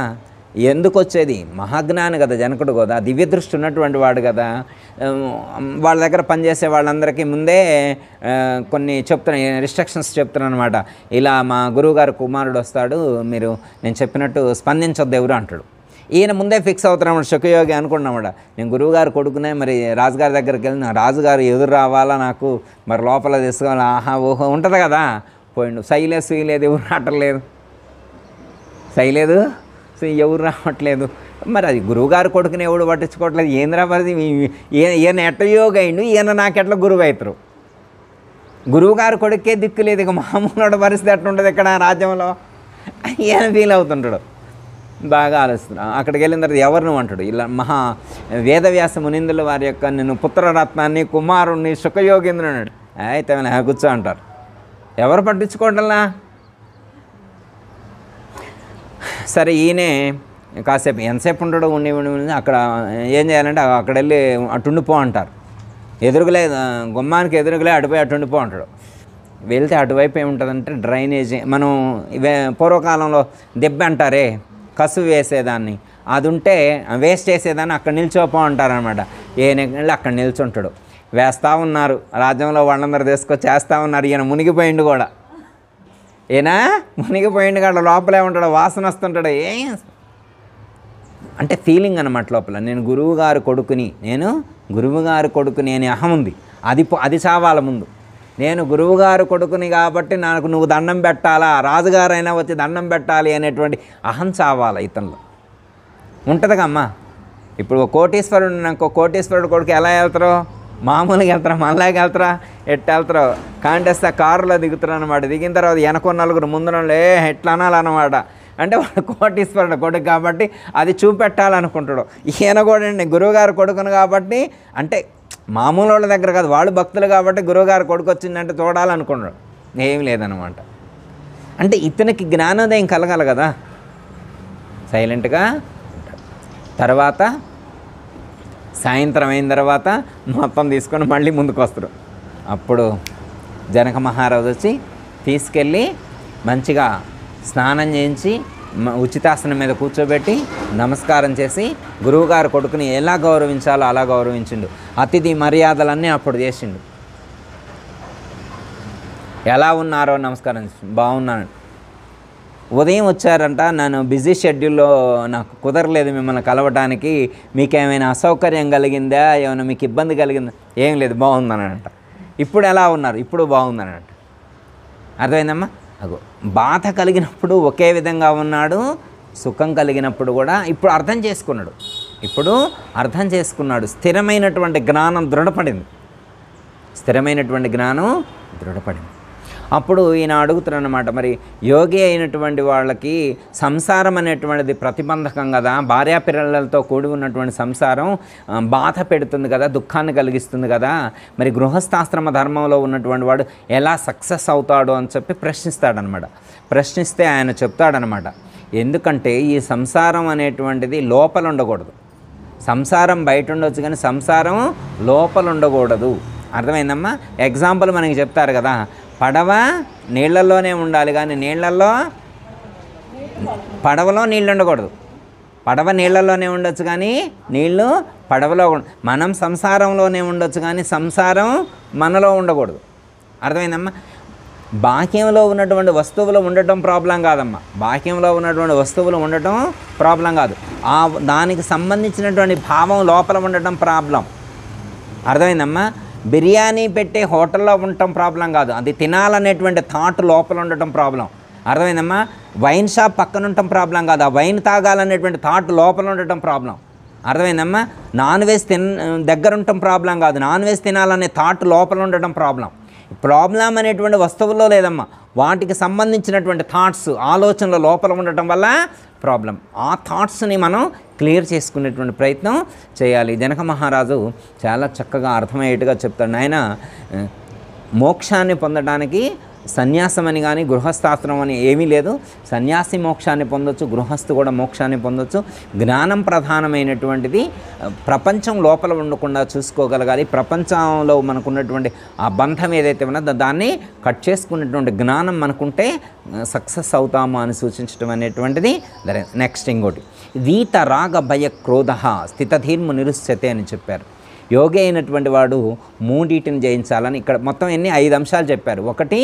ఎందుకు వచ్చేది, మహాజ్ఞాని కదా జనకుడు కదా, దివ్య దృష్టి ఉన్నటువంటి వాడు కదా. వాళ్ళ దగ్గర పనిచేసే వాళ్ళందరికీ ముందే కొన్ని రిస్ట్రిక్షన్స్ చెప్తున్నాను అనమాట. ఇలా మా గురువుగారు కుమారుడు వస్తాడు, మీరు నేను చెప్పినట్టు స్పందించొద్దు ఎవరు అంటాడు. ఈయన ముందే ఫిక్స్ అవుతున్నాడు శుకయోగి అనుకున్నామాట. నేను గురువుగారు కొడుకునే మరి రాజుగారి దగ్గరికి వెళ్ళి రాజుగారు ఎదురు రావాలా, నాకు మరి లోపల తీసుకోవాలి, ఆహా ఓహో ఉంటుంది కదా. పోయిండు, సైలేదు సూయలేదు, ఎవరు రావట్లేదు, సైలేదు సో ఎవరు రావట్లేదు. మరి అది గురువుగారు కొడుకుని ఎవడు పట్టించుకోవట్లేదు, ఏంద్రా మరి ఈయన ఎట్ట యోగి అయిండు, ఈయన నాకెట్లా గురువు అవుతారు. గురువుగారు కొడుకే దిక్కు లేదు, ఇక మామూలు పరిస్థితి ఎట్లుంటుంది ఇక్కడ రాజ్యంలో, ఈయన ఫీల్ అవుతుంటాడు. బాగా ఆలోచిస్తున్నాడు. అక్కడికి వెళ్ళిన తర్వాత ఎవరు నువ్వు అంటాడు. ఇలా వేదవ్యాస మునిందుల వారి యొక్క నేను పుత్రరత్నాన్ని కుమారుణ్ణి శుకయోగేంద్రుడు అన్నాడు. అయితే కూర్చో అంటారు. ఎవరు పట్టించుకోవటంలా. సరే ఈయనే కాసేపు ఎంతసేపు ఉంటాడో ఉండి అక్కడ ఏం చేయాలంటే అక్కడ వెళ్ళి అటుండిపో అంటారు. ఎదురుగలే గుమ్మానికి ఎదురుగలే అటుపోయి అటుండిపో అంటాడు. వెళ్తే అటువైపు ఏముంటుందంటే డ్రైనేజీ, మనం పూర్వకాలంలో దెబ్బ అంటారే కసువు వేసేదాన్ని, అది ఉంటే వేస్ట్ చేసేదాన్ని అక్కడ నిల్చోపో అంటారనమాట. ఈయన అక్కడ నిల్చుంటాడు. వేస్తూ ఉన్నారు రాజ్యంలో వాళ్ళందరూ తీసుకొచ్చి చేస్తూ ఉన్నారు. ఈయన మునిగిపోయిండు కూడా. ఏనా మునిగిపోయింది కాడ లోపలే ఉంటాడు, వాసన వస్తుంటాడు. అంటే ఫీలింగ్ అన్నమాట లోపల. నేను గురువుగారు కొడుకుని అనే అహం ఉంది. అది చావాల ముందు. నేను గురువుగారు కొడుకుని కాబట్టి నాకు నువ్వు దండం పెట్టాలా, రాజుగారైనా వచ్చి దండం పెట్టాలి అనేటువంటి అహం చావాలా ఇతనిలో. ఉంటుందిగా అమ్మ. ఇప్పుడు కోటీశ్వరుడు, నాకు కోటీశ్వరుడు కొడుకు ఎలా వెళ్తారో, మామూలుగా వెళ్తారా, మళ్ళాగా వెళ్తారా, ఎట్లా వెళ్తారో కాంటేస్తే కారులో దిగుతారు అనమాట. దిగిన తర్వాత వెనక నలుగురు ముందు ఎట్లా అనాలన్నమాట. అంటే వాడు కోటీశ్వరుడు కొడుకు కాబట్టి అది చూపెట్టాలనుకుంటాడు. ఈయన కూడా అండి గురువుగారు కొడుకును కాబట్టి, అంటే మామూలు వాళ్ళ దగ్గర కాదు, వాళ్ళు భక్తులు కాబట్టి గురువుగారు కొడుకు వచ్చిందంటే చూడాలనుకున్నాడు. ఏం లేదనమాట. అంటే ఇతనికి జ్ఞానోదయం కలగాలి కదా. సైలెంట్గా తర్వాత సాయంత్రం అయిన తర్వాత మొత్తం తీసుకొని మళ్ళీ ముందుకు వస్తారు. అప్పుడు జనక మహారాజు వచ్చి తీసుకెళ్ళి మంచిగా స్నానం చేయించి ఉచితాసనం మీద కూర్చోబెట్టి నమస్కారం చేసి గురువుగారు కొడుకుని ఎలా గౌరవించాలో అలా గౌరవించిండు. అతిథి మర్యాదలన్నీ అప్పుడు చేసిండు. ఎలా ఉన్నారో నమస్కారం చేసి, బాగున్నాను. ఉదయం వచ్చారంట, నేను బిజీ షెడ్యూల్లో నాకు కుదరలేదు మిమ్మల్ని కలవడానికి, మీకేమైనా అసౌకర్యం కలిగిందా, ఏమైనా మీకు ఇబ్బంది కలిగిందా? ఏం లేదు, బాగుందనంట. ఇప్పుడు ఎలా ఉన్నారు? ఇప్పుడు బాగుందనంట. అర్థమైందమ్మా? అగో బాధ కలిగినప్పుడు ఒకే విధంగా ఉన్నాడు, సుఖం కలిగినప్పుడు కూడా ఇప్పుడు అర్థం చేసుకున్నాడు. స్థిరమైనటువంటి జ్ఞానం దృఢపడింది. అప్పుడు ఈయన అడుగుతారన్నమాట, మరి యోగి అయినటువంటి వాళ్ళకి సంసారం అనేటువంటిది ప్రతిబంధకం కదా, భార్యాపిల్లలతో కూడి ఉన్నటువంటి సంసారం బాధ పెడుతుంది కదా, దుఃఖాన్ని కలిగిస్తుంది కదా, మరి గృహస్థాశ్రమ ధర్మంలో ఉన్నటువంటి వాడు ఎలా సక్సెస్ అవుతాడు అని చెప్పి ప్రశ్నిస్తే ఆయన చెప్తాడనమాట, ఎందుకంటే ఈ సంసారం అనేటువంటిది లోపల ఉండకూడదు. సంసారం బయట ఉండొచ్చు కానీ సంసారం లోపల ఉండకూడదు. అర్థమైందమ్మా? ఎగ్జాంపుల్ మనకి చెప్తారు కదా, పడవ నీళ్ళల్లోనే ఉండాలి కానీ పడవలో నీళ్ళు ఉండకూడదు. పడవ నీళ్ళల్లోనే ఉండొచ్చు కానీ నీళ్ళు పడవలో మనం సంసారంలోనే ఉండొచ్చు కానీ సంసారం మనలో ఉండకూడదు. అర్థమైందమ్మా? బాహ్యంలో ఉన్నటువంటి వస్తువులు ఉండటం ప్రాబ్లం కాదమ్మా. బాహ్యంలో ఉన్నటువంటి వస్తువులు ఉండటం ప్రాబ్లం కాదు, దానికి సంబంధించినటువంటి భావం లోపల ఉండటం ప్రాబ్లం. అర్థమైందమ్మా? బిర్యానీ పెట్టే హోటల్లో ఉండటం ప్రాబ్లం కాదు, అది తినాలనేటువంటి థాట్ లోపల ఉండటం ప్రాబ్లం. అర్థమైందమ్మా? వైన్ షాప్ పక్కన ఉండటం ప్రాబ్లం కాదు, ఆ వైన్ తాగాలనేటువంటి థాట్ లోపల ఉండటం ప్రాబ్లం. అర్థమైందమ్మా? నాన్ వెజ్ దగ్గర ఉండటం ప్రాబ్లం కాదు, నాన్ వెజ్ తినాలనే థాట్ లోపల ఉండటం ప్రాబ్లం. ప్రాబ్లం అనేటువంటి వస్తువుల్లో లేదమ్మా, వాటికి సంబంధించినటువంటి థాట్స్, ఆలోచనల లోపల ఉండటం వల్ల ప్రాబ్లం. ఆ థాట్స్ని మనం క్లియర్ చేసుకునేటువంటి ప్రయత్నం చేయాలి. జనక మహారాజు చాలా చక్కగా అర్థమయ్యేట్టుగా చెప్తాడు. నాయన, మోక్షాన్ని పొందడానికి సన్యాసం అని కానీ గృహస్థాశ్రమం అని ఏమీ లేదు. సన్యాసి మోక్షాన్ని పొందొచ్చు, గృహస్థు కూడా మోక్షాన్ని పొందొచ్చు. జ్ఞానం ప్రధానమైనటువంటిది. ప్రపంచం లోపల ఉండకుండా చూసుకోగలగాలి. ప్రపంచంలో మనకున్నటువంటి ఆ బంధం ఏదైతే ఉన్నదో దాన్ని కట్ చేసుకునేటువంటి జ్ఞానం మనకుంటే సక్సెస్ అవుతాము అని సూచించడం అనేటువంటిది. నెక్స్ట్ ఇంకోటి, వీత రాగ భయ క్రోధ స్థితధీర్ము నిరుశ్యతే అని చెప్పారు. యోగి అయినటువంటి వాడు మూడింటిని జయించాలని ఇక్కడ మొత్తం 5 అంశాలు చెప్పారు. ఒకటి,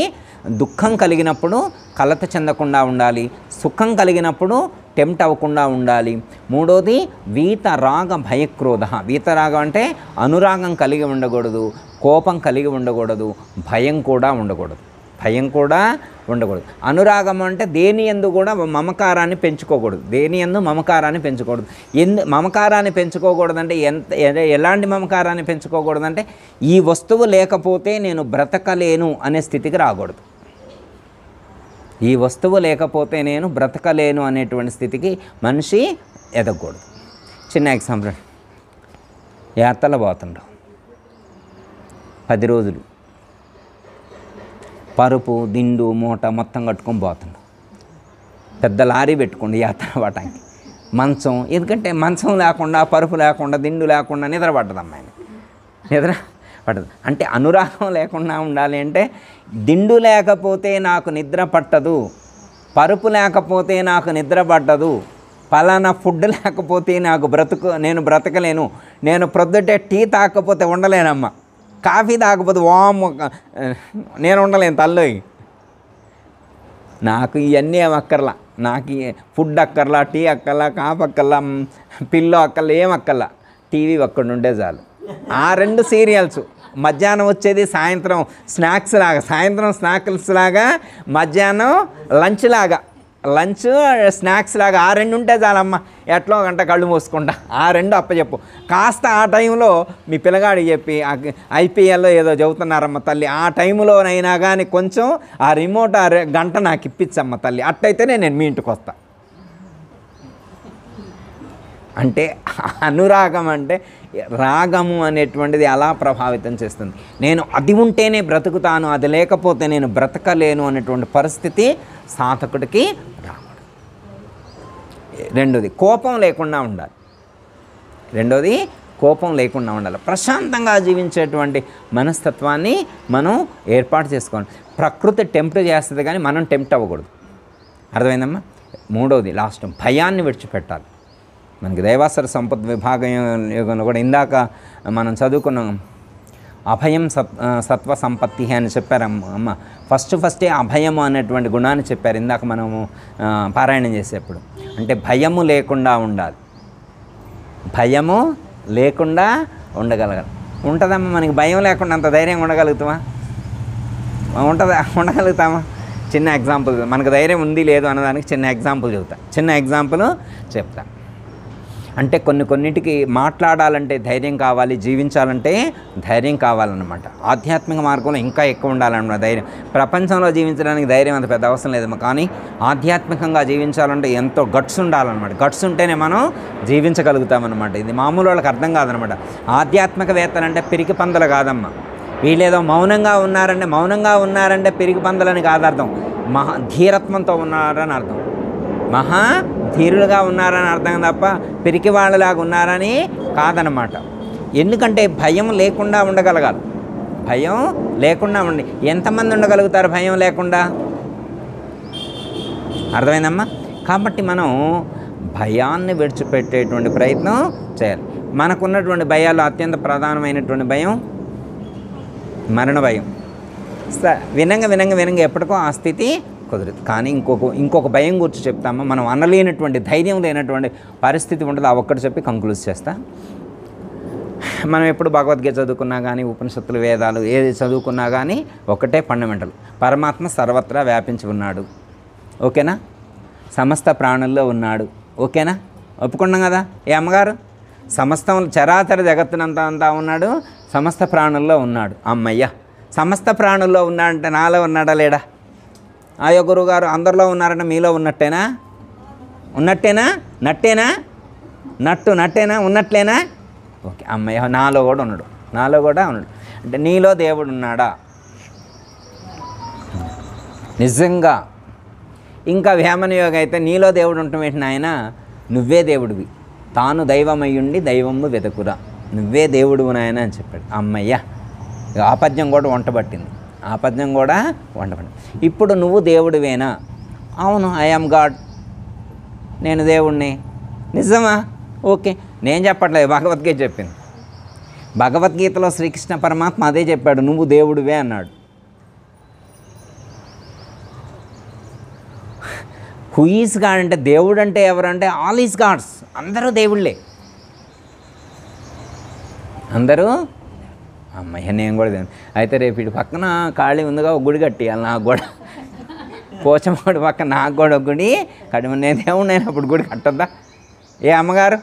దుఃఖం కలిగినప్పుడు కలత చెందకుండా ఉండాలి. సుఖం కలిగినప్పుడు టెంప్ట్ అవ్వకుండా ఉండాలి. మూడోది, వీత రాగ భయక్రోధ. వీతరాగం అంటే అనురాగం కలిగి ఉండకూడదు, కోపం కలిగి ఉండకూడదు, భయం కూడా ఉండకూడదు. అనురాగం అంటే దేని యందు కూడా మమకారాన్ని పెంచుకోకూడదు. మమకారాన్ని పెంచుకోకూడదంటే ఎలాంటి మమకారాన్ని పెంచుకోకూడదంటే ఈ వస్తువు లేకపోతే నేను బ్రతకలేను అనే స్థితికి రాకూడదు. ఈ వస్తువు లేకపోతే నేను బ్రతకలేను అనేటువంటి స్థితికి మనిషి ఎదగకూడదు. చిన్న ఎగ్జాంపుల్, యాత్రలో పోతుండవు 10 రోజులు, పరుపు దిండు మూట మొత్తం కట్టుకొని పోతుండు. పెద్ద లారీ పెట్టుకోండి యాత్ర పట్టడానికి. మంచం, ఎందుకంటే మంచం లేకుండా, పరుపు లేకుండా, దిండు లేకుండా నిద్ర పట్టదు అమ్మాయిని. నిద్ర పట్టదు అంటే అనురాగం లేకుండా ఉండాలి. అంటే దిండు లేకపోతే నాకు నిద్ర పట్టదు, పరుపు లేకపోతే నాకు నిద్ర పట్టదు, పలానా ఫుడ్ లేకపోతే నేను బ్రతకలేను, నేను ప్రొద్దుటే టీ తాకపోతే ఉండలేనమ్మా, కాఫీ తాకపోతే నేను ఉండలేను తల్లోయి. నాకు ఇవన్నీ ఏం అక్కర్లా, నాకు ఫుడ్ అక్కర్లా, టీ అక్కర్లా, కాఫ్ అక్కర్లా, పిల్లో అక్కర్లా, ఏం అక్కర్లా, టీవీ ఒక్కడు ఉంటే చాలు. ఆ 2 సీరియల్స్, మధ్యాహ్నం వచ్చేది సాయంత్రం స్నాక్స్ లాగా, సాయంత్రం స్నాక్స్ లాగా, మధ్యాహ్నం లంచ్ స్నాక్స్ లాగా, ఆ 2 ఉంటే చాలమ్మ. ఎట్లా గంట కళ్ళు మూసుకుంటా ఆ 2 అప్పచెప్పు. కాస్త ఆ టైంలో మీ పిల్లగాడికి చెప్పి ఐపీఎల్లో ఏదో చెబుతున్నారమ్మ తల్లి, ఆ టైంలోనైనా కానీ కొంచెం ఆ రిమోట్ గంట నాకు ఇప్పించమ్మ తల్లి, అట్టయితేనే నేను మీ ఇంటికి వస్తా. అంటే అనురాగం అంటే రాగము అనేటువంటిది అలా ప్రభావితం చేస్తుంది. నేను అది ఉంటేనే బ్రతుకుతాను, అది లేకపోతే నేను బ్రతకలేను అనేటువంటి పరిస్థితి సాధకుడికి రాకూడదు. రెండోది కోపం లేకుండా ఉండాలి. ప్రశాంతంగా జీవించేటువంటి మనస్తత్వాన్ని మనం ఏర్పాటు చేసుకోవాలి. ప్రకృతి టెంప్ట్ చేస్తుంది కానీ మనం టెంప్ట్ అవ్వకూడదు. అర్థమైందమ్మా? మూడవది లాస్ట్, భయాన్ని విడిచిపెట్టాలి. మనకి దైవాసర సంపత్ విభాగంలో కూడా ఇందాక మనం చదువుకున్నాం, అభయం సత్వ సంపత్తి అని చెప్పారమ్మ. ఫస్టే అభయము అనేటువంటి గుణాన్ని చెప్పారు ఇందాక మనము పారాయణం చేసేప్పుడు. అంటే భయము లేకుండా ఉండాలి, భయము లేకుండా ఉండగలగాలి. ఉంటుందమ్మా మనకి భయం లేకుండా అంత ధైర్యంగా ఉండగలుగుతామా? చిన్న ఎగ్జాంపుల్, మనకు ధైర్యం ఉంది లేదు అన్నదానికి చిన్న ఎగ్జాంపుల్ చెప్తా. అంటే కొన్నిటికి మాట్లాడాలంటే ధైర్యం కావాలి, జీవించాలంటే ధైర్యం కావాలన్నమాట. ఆధ్యాత్మిక మార్గంలో ఇంకా ఎక్కువ ఉండాలన్నమాట ధైర్యం. ప్రపంచంలో జీవించడానికి ధైర్యం అంత పెద్ద అవసరం లేదమ్మా, కానీ ఆధ్యాత్మికంగా జీవించాలంటే ఎంతో గట్స్ ఉండాలన్నమాట. గట్స్ ఉంటేనే మనం జీవించగలుగుతామన్నమాట. ఇది మామూలు వాళ్ళకి అర్థం కాదనమాట. ఆధ్యాత్మికవేత్తలు అంటే పిరికి పందులు కాదమ్మా. వీళ్ళేదో మౌనంగా ఉన్నారంటే పిరికి పందులని కాదు అర్థం, ధీరత్వంతో ఉన్నారని అర్థం, ధీరులుగా ఉన్నారని అర్థం తప్ప పిరికి వాళ్ళలాగా ఉన్నారని కాదనమాట. ఎందుకంటే భయం లేకుండా ఉండగలగాలి. భయం లేకుండా ఎంతమంది ఉండగలుగుతారు భయం లేకుండా? అర్థమైందమ్మా? కాబట్టి మనం భయాన్ని విడిచిపెట్టేటువంటి ప్రయత్నం చేయాలి. మనకున్నటువంటి భయాల్లో అత్యంత ప్రధానమైనటువంటి భయం మరణ భయం. వినంగా ఎప్పటికో ఆ స్థితి కుదరదు. కానీ ఇంకొక భయం గురించి చెప్తామా, మనం అనలేనటువంటి ధైర్యం లేనటువంటి పరిస్థితి ఉంటుంది. ఆ ఒక్కటి చెప్పి కంక్లూజ్ చేస్తా. మనం ఎప్పుడు భగవద్గీత చదువుకున్నా కానీ, ఉపనిషత్తులు, వేదాలు ఏది చదువుకున్నా కానీ ఒకటే ఫండమెంటల్, పరమాత్మ సర్వత్రా వ్యాపించి ఉన్నాడు. ఓకేనా? సమస్త ప్రాణుల్లో ఉన్నాడు. ఓకేనా? ఒప్పుకున్నాం కదా? ఏ అమ్మగారు? సమస్తం చరాచర జగత్తునంతా ఉన్నాడు, సమస్త ప్రాణుల్లో ఉన్నాడు. అమ్మయ్య, సమస్త ప్రాణుల్లో ఉన్నాడంటే నాలో ఉన్నాడా లేడా? ఆయో గురువుగారు అందరిలో ఉన్నారంటే మీలో ఉన్నట్టేనా? ఉన్నట్లేనా? ఓకే, అమ్మయ్య, నాలో కూడా ఉన్నాడు. అంటే నీలో దేవుడు ఉన్నాడా? నిజంగా. ఇంకా వేమనయోగి అయితే నీలో దేవుడు ఉండటం ఏంటి నాయన, నువ్వే దేవుడివి, తాను దైవమయ్యుండి దైవము వెదకురా, నువ్వే దేవుడు నాయన అని చెప్పాడు. అమ్మయ్య, ఆ పద్యం కూడా వంటబట్టింది. ఇప్పుడు నువ్వు దేవుడివేనా? అవును, ఐ యామ్ గాడ్, నేను దేవుణ్ణి. నిజమా? ఓకే, నేను చెప్పట్లేదు, భగవద్గీత చెప్పింది. భగవద్గీతలో శ్రీకృష్ణ పరమాత్మ అదే చెప్పాడు, నువ్వు దేవుడివే అన్నాడు. హూ ఈజ్ గాడ్ అంటే, దేవుడు అంటే ఎవరంటే ఆల్ ఈజ్ గాడ్స్, అందరూ దేవుళ్ళే, అందరూ. అమ్మయ్య, నేను కూడా దేవుడు. అయితే రేపు ఇటు పక్కన ఖాళీ ఉందిగా ఒక గుడి కట్టియాలి నాకు కూడా, పోచమ్మడి పక్కన నాకు కూడా ఒక గుడి కట్టి, నేను దేవుడు అయినప్పుడు గుడి కట్టొద్దా? ఏ అమ్మగారు,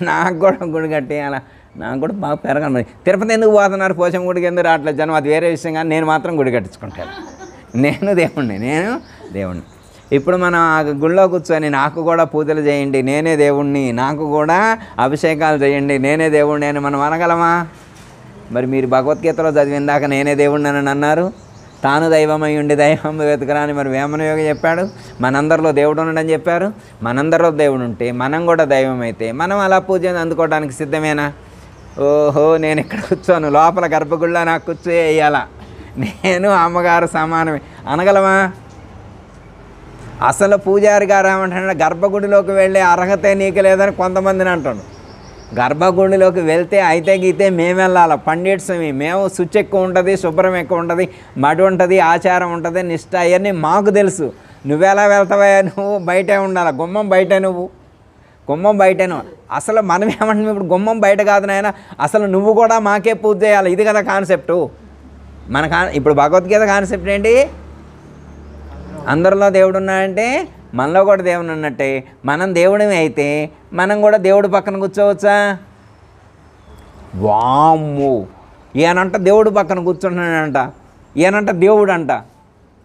నాకు కూడా ఒక గుడి కట్టేయాలా, నాకు కూడా బాగా పెరగాలి. మరి తిరుపతి ఎందుకు పోతున్నారు, పోచమ్మ గుడికి ఎందుకు రావట్లేదు జనం, అది వేరే విషయం. కానీ నేను మాత్రం గుడి కట్టించుకుంటాను. నేను దేవుణ్ణి. ఇప్పుడు మనం ఆ గుళ్ళో కూర్చొని నాకు కూడా పూజలు చేయండి, నేనే దేవుణ్ణి, నాకు కూడా అభిషేకాలు చేయండి, నేనే దేవుణ్ణి అని మనం అనగలమా? మరి మీరు భగవద్గీతలో చదివిందాక నేనే దేవుణ్ణి అని అన్నారు, తాను దైవమై ఉండి దైవం వెతుకురా అని మరి వేమనయోగి చెప్పాడు. మనందరిలో దేవుడు ఉండడని చెప్పారు. మనందరిలో దేవుడు ఉంటే మనం కూడా దైవం అయితే మనం అలా పూజ అందుకోవడానికి సిద్ధమేనా? ఓహో, నేను ఇక్కడ కూర్చోను, లోపల గర్భగుడిలో నాకు కూర్చోయాలా, నేను అమ్మగారు సమానమే అనగలమా? అసలు పూజారి గారు ఏమంటాడు, గర్భగుడిలోకి వెళ్ళే అర్హతే నీకు లేదని కొంతమందిని అంటాడు. గర్భగుడిలోకి వెళ్తే అయితే గీతే మేము వెళ్ళాలి, పండిట్స్మి మేము, శుచి ఎక్కువ ఉంటుంది, శుభ్రం ఎక్కువ ఉంటుంది, మడి ఉంటుంది, ఆచారం ఉంటుంది, నిష్ట అవన్నీ మాకు తెలుసు. నువ్వెలా వెళ్తావా? నువ్వు బయటే ఉండాలి, గుమ్మం బయటే, నువ్వు గుమ్మం బయటేను. అసలు మనం ఏమంటాం ఇప్పుడు, గుమ్మం బయట కాదు నాయన, అసలు నువ్వు కూడా మాకే పూజ చేయాలి. ఇది కదా కాన్సెప్టు మన ఇప్పుడు భగవద్గీత కాన్సెప్ట్ ఏంటి? అందరిలో దేవుడు ఉన్నాడంటే మనలో కూడా దేవుడు ఉన్నట్టే. మనం దేవుడిని అయితే మనం కూడా దేవుడి పక్కన కూర్చోవచ్చా? వామ్మో, ఈయనంట దేవుడు పక్కన కూర్చుంటున్నాడంట, ఈయనంట దేవుడు అంట.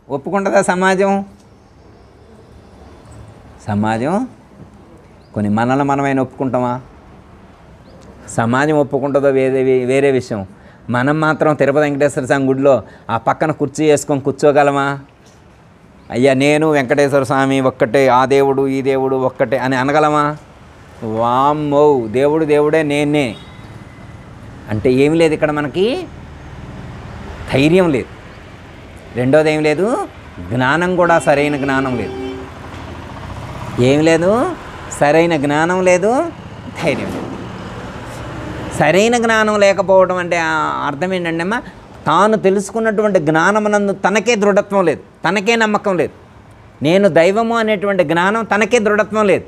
ఒప్పుకుంటుందా సమాజం? సమాజం కొన్ని మనల్ని మనమైనా ఒప్పుకుంటామా? సమాజం ఒప్పుకుంటుందో వేరే విషయం. మనం మాత్రం తిరుపతి వెంకటేశ్వర స్వామి గుడిలో ఆ పక్కన కుర్చీ వేసుకొని కూర్చోగలమా? అయ్యా నేను వెంకటేశ్వర స్వామి ఒక్కటే, ఆ దేవుడు ఈ దేవుడు ఒక్కటే అని అనగలమా? వామ్మో, దేవుడు దేవుడే, నేనే అంటే ఏమి లేదు ఇక్కడ మనకి, ధైర్యం లేదు. రెండోది ఏం లేదు, జ్ఞానం కూడా సరైన జ్ఞానం లేదు. ఏం లేదు, సరైన జ్ఞానం లేదు, ధైర్యం లేదు. సరైన జ్ఞానం లేకపోవడం అంటే అర్థం ఏంటంటే అమ్మా, తాను తెలుసుకున్నటువంటి జ్ఞానమునందు తనకే దృఢత్వం లేదు, తనకే నమ్మకం లేదు. నేను దైవము అనేటువంటి జ్ఞానం తనకే దృఢత్వం లేదు.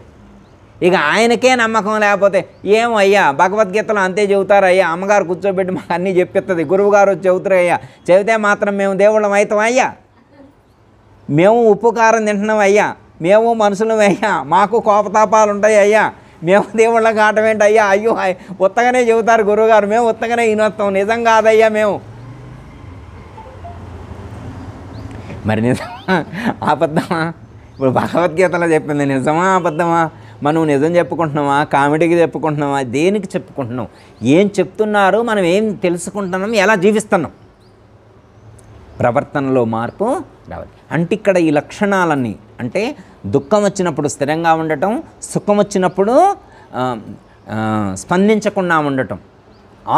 ఇక ఆయనకే నమ్మకం లేకపోతే ఏమో అయ్యా, భగవద్గీతలో అంతే చెబుతారు అయ్యా, అమ్మగారు కూర్చోబెట్టి మాకు అన్నీ చెప్పిస్తుంది, గురువుగారు వచ్చి చెబుతారు అయ్యా, చెబితే మాత్రం మేము దేవుళ్ళం అవుతాం అయ్యా, మేము ఉప్పు కారం తింటున్నాం అయ్యా, మేము మనుషులం అయ్యా, మాకు కోపతాపాలు ఉంటాయి అయ్యా, మేము దేవుళ్ళకి ఆటం ఏంటి అయ్యా, అయ్యో ఉత్తగానే చెబుతారు గురువుగారు, మేము ఉత్తగానే వినొస్తాం, నిజం కాదయ్యా మేము. మరి నిజమా అబద్ధమా? ఇప్పుడు భగవద్గీతలో చెప్పింది నిజమా అబద్ధమా? మనం నిజం చెప్పుకుంటున్నామా, కామెడీకి చెప్పుకుంటున్నామా, దేనికి చెప్పుకుంటున్నాం, ఏం చెప్తున్నారు, మనం ఏం తెలుసుకుంటున్నాం, ఎలా జీవిస్తున్నాం, ప్రవర్తనలో మార్పు రావాలి. అంటే ఇక్కడ ఈ లక్షణాలన్నీ అంటే దుఃఖం వచ్చినప్పుడు స్థిరంగా ఉండటం, సుఖం వచ్చినప్పుడు స్పందించకుండా ఉండటం,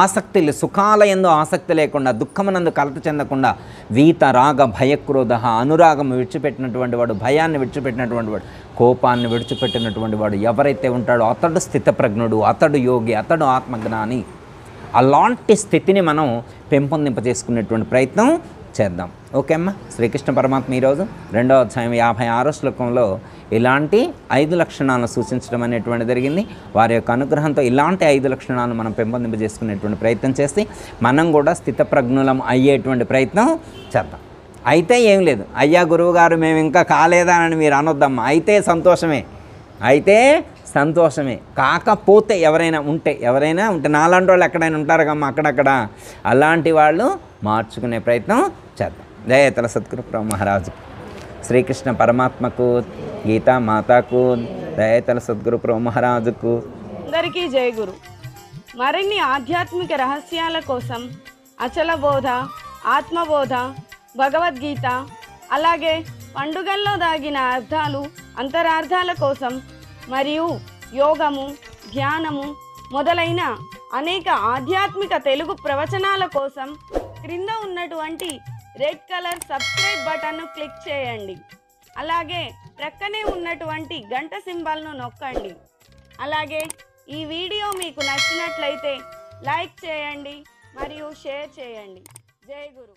ఆసక్తి సుఖాల యందు ఆసక్తి లేకుండా, దుఃఖమునందు కలత చెందకుండా, వీత రాగ భయక్రోధ, అనురాగం విడిచిపెట్టినటువంటి వాడు, భయాన్ని విడిచిపెట్టినటువంటి వాడు, కోపాన్ని విడిచిపెట్టినటువంటి వాడు ఎవరైతే ఉంటాడో అతడు స్థితప్రజ్ఞుడు, అతడు యోగి, అతడు ఆత్మజ్ఞాని. అలాంటి స్థితిని మనం పెంపొందింపజేసుకునేటువంటి ప్రయత్నం చేద్దాం. ఓకే అమ్మ. శ్రీకృష్ణ పరమాత్మ ఈరోజు 2వ అధ్యాయం 56వ శ్లోకంలో ఇలాంటి 5 లక్షణాలను సూచించడం అనేటువంటి జరిగింది. వారి యొక్క అనుగ్రహంతో ఇలాంటి 5 లక్షణాలను మనం పెంపొందింపజేసుకునేటువంటి ప్రయత్నం చేస్తే మనం కూడా స్థితప్రజ్ఞులం అయ్యేటువంటి ప్రయత్నం చేద్దాం. అయితే ఏం లేదు, అయ్యా గురువుగారు మేము ఇంకా కాలేదా అని మీరు అనొద్దమ్మా, అయితే సంతోషమే, అయితే సంతోషమే. కాకపోతే ఎవరైనా ఉంటే నాలాంటి వాళ్ళు ఎక్కడైనా ఉంటారు కమ్మా అక్కడక్కడ, అలాంటి వాళ్ళు మార్చుకునే ప్రయత్నం చేద్దాం. జయతల సద్గురు ప్రభు మహారాజుకు, శ్రీకృష్ణ పరమాత్మకు, గీతా మాతాకు, దయతల సద్గురు ప్రభు మహారాజుకు అందరికీ జయ గురు. మరిన్ని ఆధ్యాత్మిక రహస్యాల కోసం అచల బోధ, ఆత్మబోధ, భగవద్గీత, అలాగే పండుగల్లో దాగిన అర్థాలు, అంతరార్థాల కోసం మరియు యోగము, ధ్యానము మొదలైన అనేక ఆధ్యాత్మిక తెలుగు ప్రవచనాల కోసం క్రింద ఉన్నటువంటి రెడ్ కలర్ సబ్స్క్రైబ్ బటన్ను క్లిక్ చేయండి. అలాగే ప్రక్కనే ఉన్నటువంటి గంట సింబల్ను నొక్కండి. అలాగే ఈ వీడియో మీకు నచ్చినట్లయితే లైక్ చేయండి మరియు షేర్ చేయండి. జై గురు.